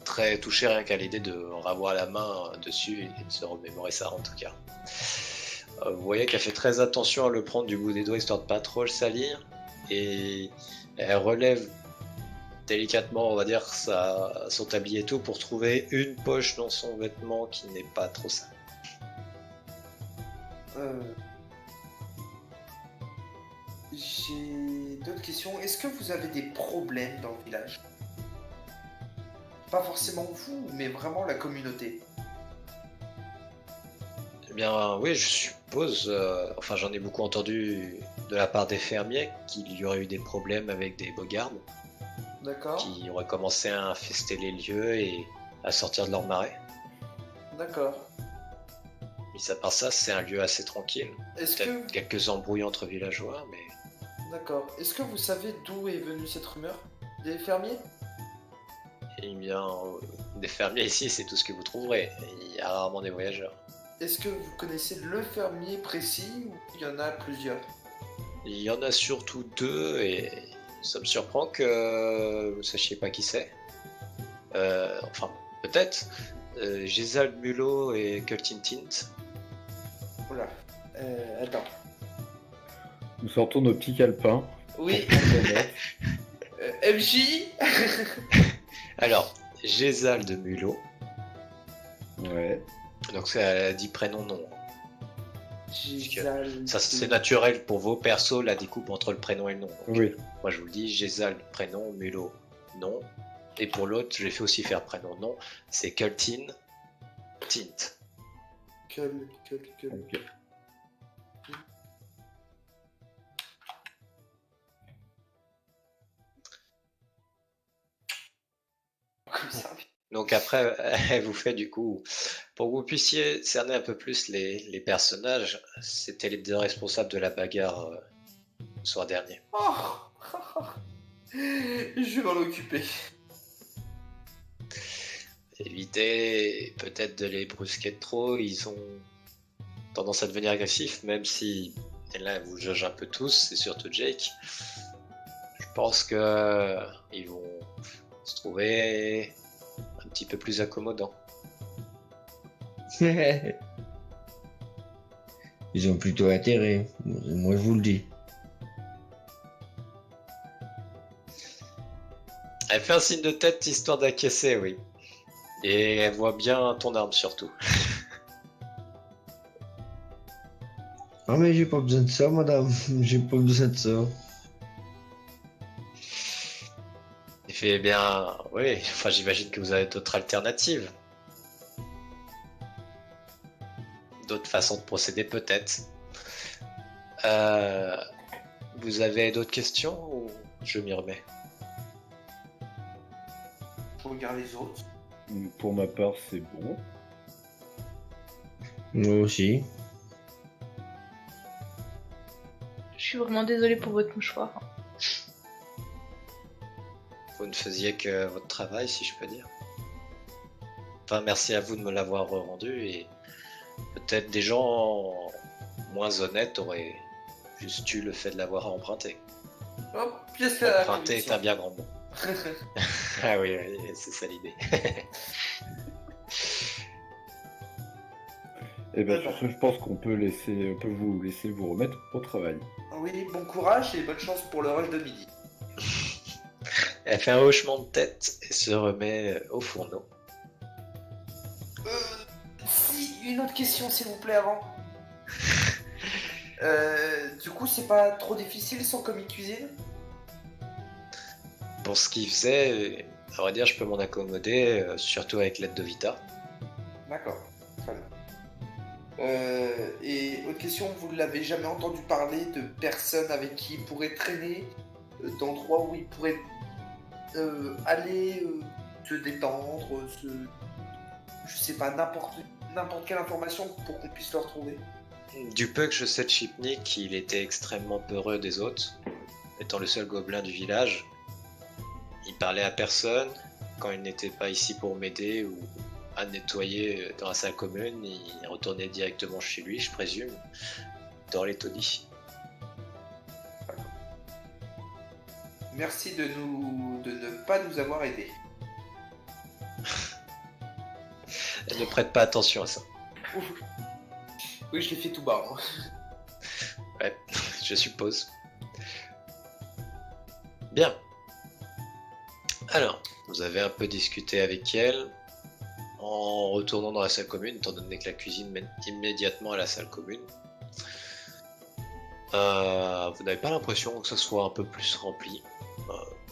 très touchée rien qu'à l'idée de ravoir la main dessus et de se remémorer ça en tout cas. Vous voyez qu'elle fait très attention à le prendre du bout des doigts histoire de pas trop le salir, et elle relève délicatement, on va dire, son tablier et tout pour trouver une poche dans son vêtement qui n'est pas trop sale. J'ai d'autres questions. Est-ce que vous avez des problèmes dans le village? Pas forcément vous, mais vraiment la communauté. Eh bien oui, je suppose, enfin j'en ai beaucoup entendu de la part des fermiers qu'il y aurait eu des problèmes avec des bogardes D'accord. qui auraient commencé à infester les lieux et à sortir de leur marais. D'accord. Mis à part ça, c'est un lieu assez tranquille. Est-ce Peut-être que... quelques embrouilles entre villageois, mais D'accord. Est-ce que vous savez d'où est venue cette rumeur? Des fermiers? eh bien, des fermiers ici, c'est tout ce que vous trouverez. Il y a rarement des voyageurs. Est-ce que vous connaissez le fermier précis ou il y en a plusieurs? Il y en a surtout deux et ça me surprend que vous sachiez pas qui c'est. Enfin, peut-être. Gisald Mulot et Cultin Tint. Oula. Attends. Nous sortons nos petits calepins. Oui. Honnête. MJ. Alors, Gisald Mulot. Ouais. Donc ça dit prénom nom. Gisald. Ça c'est naturel pour vos persos la découpe entre le prénom et le nom. Donc, Oui. moi je vous le dis, Gisald prénom, Mulot nom. Et pour l'autre, je l'ai fait aussi faire prénom nom. C'est Cultin Tint. Ok. Donc après, elle vous fait du coup, pour que vous puissiez cerner un peu plus les personnages, c'était les deux responsables de la bagarre le soir dernier. Oh. Je vais m'en occuper. Évitez peut-être de les brusquer de trop, ils ont tendance à devenir agressifs, même si, et là vous jugez un peu tous, et surtout Jake. Je pense que ils vont se trouver un petit peu plus accommodants. Ils ont plutôt intérêt, moi je vous le dis. Elle fait un signe de tête histoire d'acquiescer, oui. Et elle voit bien ton arme surtout. Ah mais j'ai pas besoin de ça, madame, j'ai pas besoin de ça. Il fait bien, oui, enfin j'imagine que vous avez d'autres alternatives. D'autres façons de procéder peut-être. Vous avez d'autres questions ou je m'y remets? je regarde les autres. Pour ma part, c'est bon. Moi aussi. Je suis vraiment désolée pour votre mouchoir. Vous ne faisiez que votre travail, si je peux dire. Enfin, merci à vous de me l'avoir rendu et peut-être des gens moins honnêtes auraient juste eu le fait de l'avoir emprunté. Hop, pièce à la Emprunté est un collection. bien grand mot. Ah oui, oui, c'est ça l'idée. Et bien, sur ce, je pense qu'on peut vous laisser vous remettre au travail. Oui, bon courage et bonne chance pour le rush de midi. Elle fait un hochement de tête et se remet au fourneau. Si, une autre question s'il vous plaît avant. Du coup, c'est pas trop difficile son commis cuisine? Pour ce qu'il faisait, à vrai dire, je peux m'en accommoder, surtout avec l'aide de Vita. D'accord, très bien. Et autre question, vous l'avez jamais entendu parler de personnes avec qui il pourrait traîner, d'endroits où il pourrait aller se détendre, je sais pas, n'importe quelle information pour qu'on puisse le retrouver? Du peu que je sais de Chipnik, il était extrêmement peureux des autres, étant le seul gobelin du village. Il parlait à personne. Quand il n'était pas ici pour m'aider ou à nettoyer dans la salle commune, il retournait directement chez lui, je présume, dans les taudis. Merci de ne pas nous avoir aidés. Elle ne prête pas attention à ça. Ouf. Oui, je l'ai fait tout bas. Hein. Ouais, je suppose. Bien. Alors, vous avez un peu discuté avec elle en retournant dans la salle commune, étant donné que la cuisine mène immédiatement à la salle commune. Vous n'avez pas l'impression que ce soit un peu plus rempli.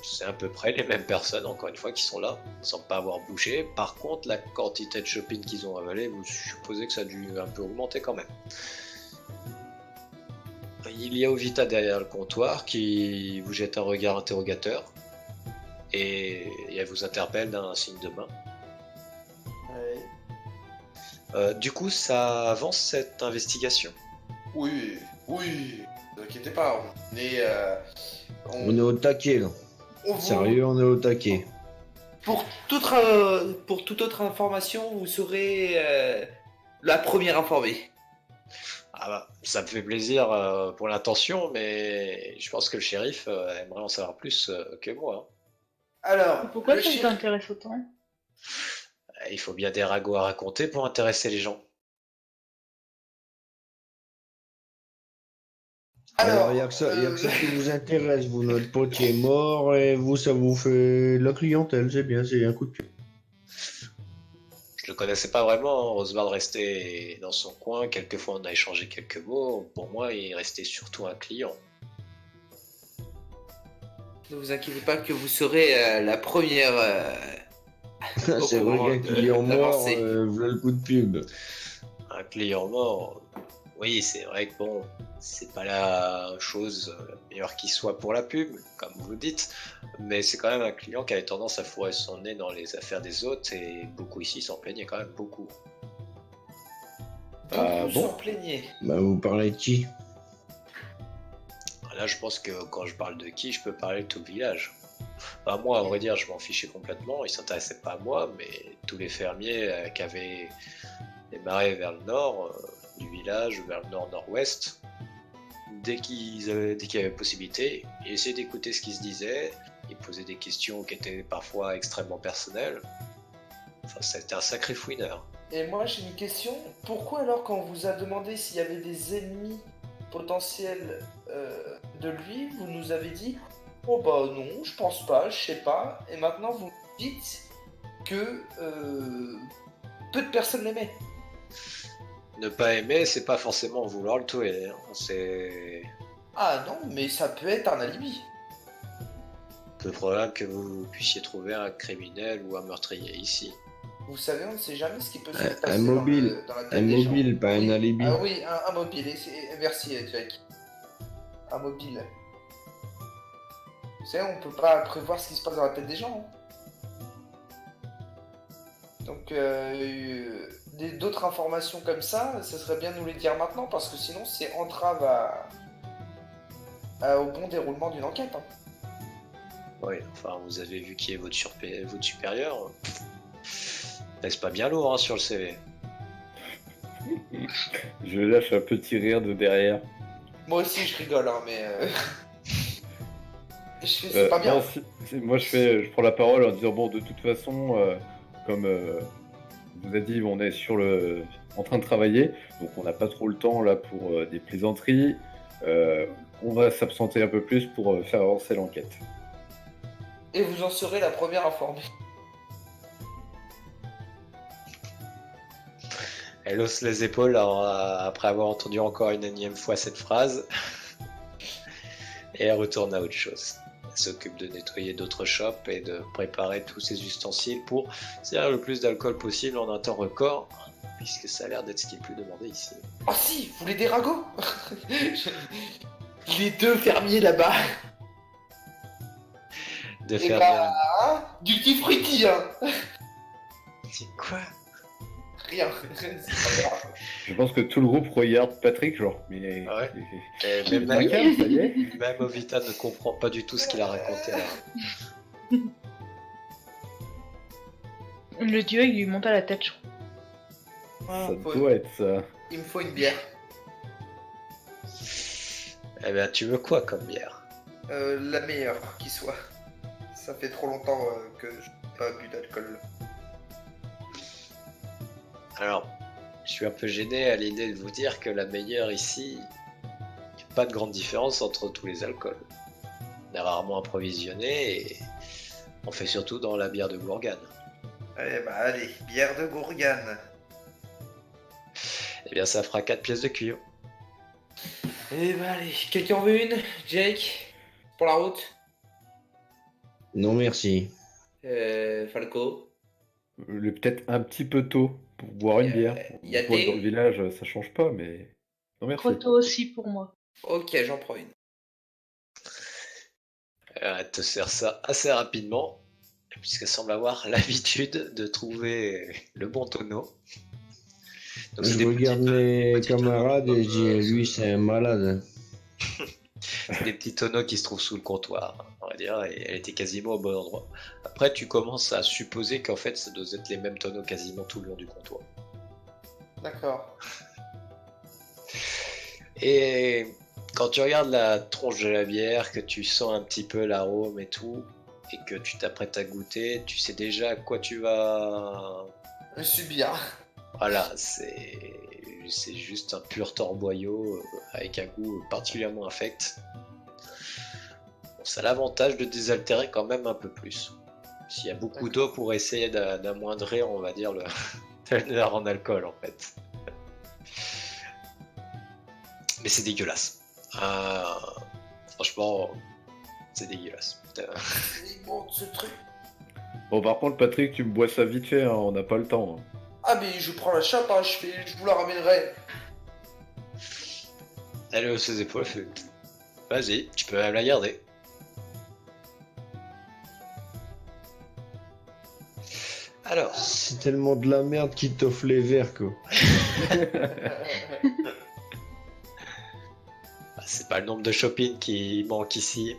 C'est à peu près les mêmes personnes, encore une fois, qui sont là, sans pas avoir bougé. Par contre, la quantité de shopping qu'ils ont avalé, vous supposez que ça a dû un peu augmenter quand même. Il y a Ovita derrière le comptoir qui vous jette un regard interrogateur et elle vous interpelle d'un signe de main. Du coup, ça avance cette investigation. Oui, oui, ne vous inquiétez pas, On est au taquet là. on vous- Sérieux, on est au taquet. Pour toute autre information, vous serez la première informée. Ah bah, ça me fait plaisir pour l'intention, mais je pense que le shérif aimerait en savoir plus que moi. Alors, Pourquoi le ça shérif- t'intéresse autant? Il faut bien des ragots à raconter pour intéresser les gens. Alors, il n'y a que ça qui vous intéresse. Vous, notre potier est mort et vous, ça vous fait de la clientèle. C'est bien, c'est un coup de pied. Je le connaissais pas vraiment, Oswald restait dans son coin, quelquefois on a échangé quelques mots, pour moi il restait surtout un client. Ne vous inquiétez pas que vous serez la première. C'est vrai courant qu'un client mort, d'avancer. voilà le coup de pub. Un client mort, oui c'est vrai que bon, c'est pas la chose meilleure qui soit pour la pub, comme vous dites, mais c'est quand même un client qui avait tendance à fourrer son nez dans les affaires des autres et beaucoup ici s'en plaignaient quand même beaucoup. Beaucoup bon s'en plaignaient. Bah, vous parlez de qui? Là je pense que quand je parle de qui, je peux parler de tout le village. Bah, moi, à vrai dire, je m'en fichais complètement. Ils s'intéressaient pas à moi, mais tous les fermiers qui avaient des marais vers le nord du village, vers le nord-nord-ouest, dès qu'il y avait possibilité, ils essayaient d'écouter ce qui se disait. Ils posaient des questions qui étaient parfois extrêmement personnelles. Enfin, c'était un sacré fouineur. Et moi j'ai une question. Pourquoi alors quand on vous a demandé s'il y avait des ennemis potentiels de lui, vous nous avez dit oh bah non, je pense pas, je sais pas. Et maintenant vous dites que peu de personnes l'aimaient. Ne pas aimer, c'est pas forcément vouloir le tuer. Hein. C'est Ah non, mais ça peut être un alibi. peu probable que vous puissiez trouver un criminel ou un meurtrier ici. Vous savez, on ne sait jamais ce qui peut se Un passer mobile. dans la tête Un des gens. mobile, pas un Oui. alibi. Ah oui, un mobile. Merci, Jack. Un mobile. Vous savez, on peut pas prévoir ce qui se passe dans la tête des gens. Hein. Donc, d'autres informations comme ça serait bien de nous les dire maintenant, parce que sinon, c'est entrave au bon déroulement d'une enquête. Hein. Oui, enfin, vous avez vu qui est votre supérieur. Laisse pas bien lourd hein, sur le CV. Je lâche un petit rire de derrière. Moi aussi, je rigole, hein, mais... c'est pas bien. Non, moi, je prends la parole en disant, bon, de toute façon, comme vous avez dit, on est en train de travailler, donc on n'a pas trop le temps là pour des plaisanteries. On va s'absenter un peu plus pour faire avancer l'enquête. Et vous en serez la première informée. Elle hausse les épaules après avoir entendu encore une énième fois cette phrase. Et elle retourne à autre chose. Elle s'occupe de nettoyer d'autres shops et de préparer tous ses ustensiles pour servir le plus d'alcool possible en un temps record, puisque ça a l'air d'être ce qui est le plus demandé ici. Oh si, vous voulez des ragots? Les deux fermiers là-bas. De Et faire bah, hein, du petit fruity, hein. C'est quoi? Rien. C'est pas grave. Je pense que tout le groupe regarde Patrick, genre, mais... Ouais. Et même, Ça y est. même Ovita ne comprend pas du tout ce qu'il a raconté là. Le dieu, il lui monte à la tête, je crois. Ah, Ça doit être ça. Il me faut une bière. Eh bien, tu veux quoi comme bière? La meilleure qui soit. Ça fait trop longtemps que je n'ai pas bu d'alcool. Alors, je suis un peu gêné à l'idée de vous dire que la meilleure ici, il n'y a pas de grande différence entre tous les alcools. On est rarement approvisionné et on fait surtout dans la bière de Gourgane. Eh bah allez, bière de Gourgane. Eh bien, ça fera 4 pièces de cuivre. Eh bah allez, quelqu'un en veut une? Jake? Pour la route? Non, merci. Falco? Peut-être un petit peu tôt pour boire une bière. y a Une fois des- dans le village, ça change pas, mais... Non, merci. Proto aussi pour moi. Ok, j'en prends une. Elle te sert ça assez rapidement, puisqu'elle semble avoir l'habitude de trouver le bon tonneau. Donc, c'est Je des regarde petits- mes petits camarades tonneaux et je comme, dis, lui, c'est un malade. des petits tonneaux qui se trouvent sous le comptoir, on va dire, et elle était quasiment au bon endroit. Après, tu commences à supposer qu'en fait, ça doit être les mêmes tonneaux quasiment tout le long du comptoir. D'accord. Et quand tu regardes la tronche de la bière, que tu sens un petit peu l'arôme et tout, et que tu t'apprêtes à goûter, tu sais déjà à quoi tu vas... Je suis bien. Voilà, c'est juste un pur torboyau avec un goût particulièrement infect. Bon, ça a l'avantage de désaltérer quand même un peu plus. S'il y a beaucoup d'eau pour essayer d'amoindrir, on va dire, le teneur en alcool en fait. Mais c'est dégueulasse. Franchement, c'est dégueulasse. C'est bon ce truc. Bon, par contre, Patrick, tu me bois ça vite fait, hein, on n'a pas le temps. Hein. Ah mais je prends la chape, hein, je vous la ramènerai. Elle hausse ses épaules, fait... Vas-y, tu peux la garder. Alors, C'est tellement de la merde qui t'offre les verres, quoi. c'est pas le nombre de shopping qui manque ici.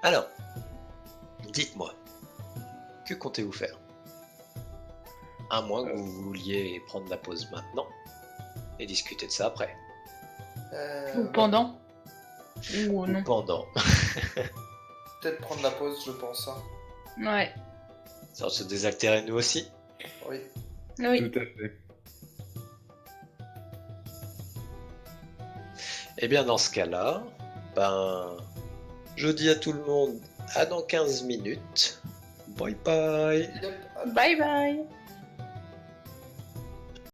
Alors, dites-moi, que comptez-vous faire? À moins que vous vouliez prendre la pause maintenant et discuter de ça après. Ou pendant. Ou Ou non. pendant. Peut-être prendre la pause, je pense. Hein. Ouais. Ça se désaltérer nous aussi. Oui. Oui. Tout à fait. Eh bien dans ce cas-là, je dis à tout le monde à dans 15 minutes. Bye bye. Yep. Bye bye.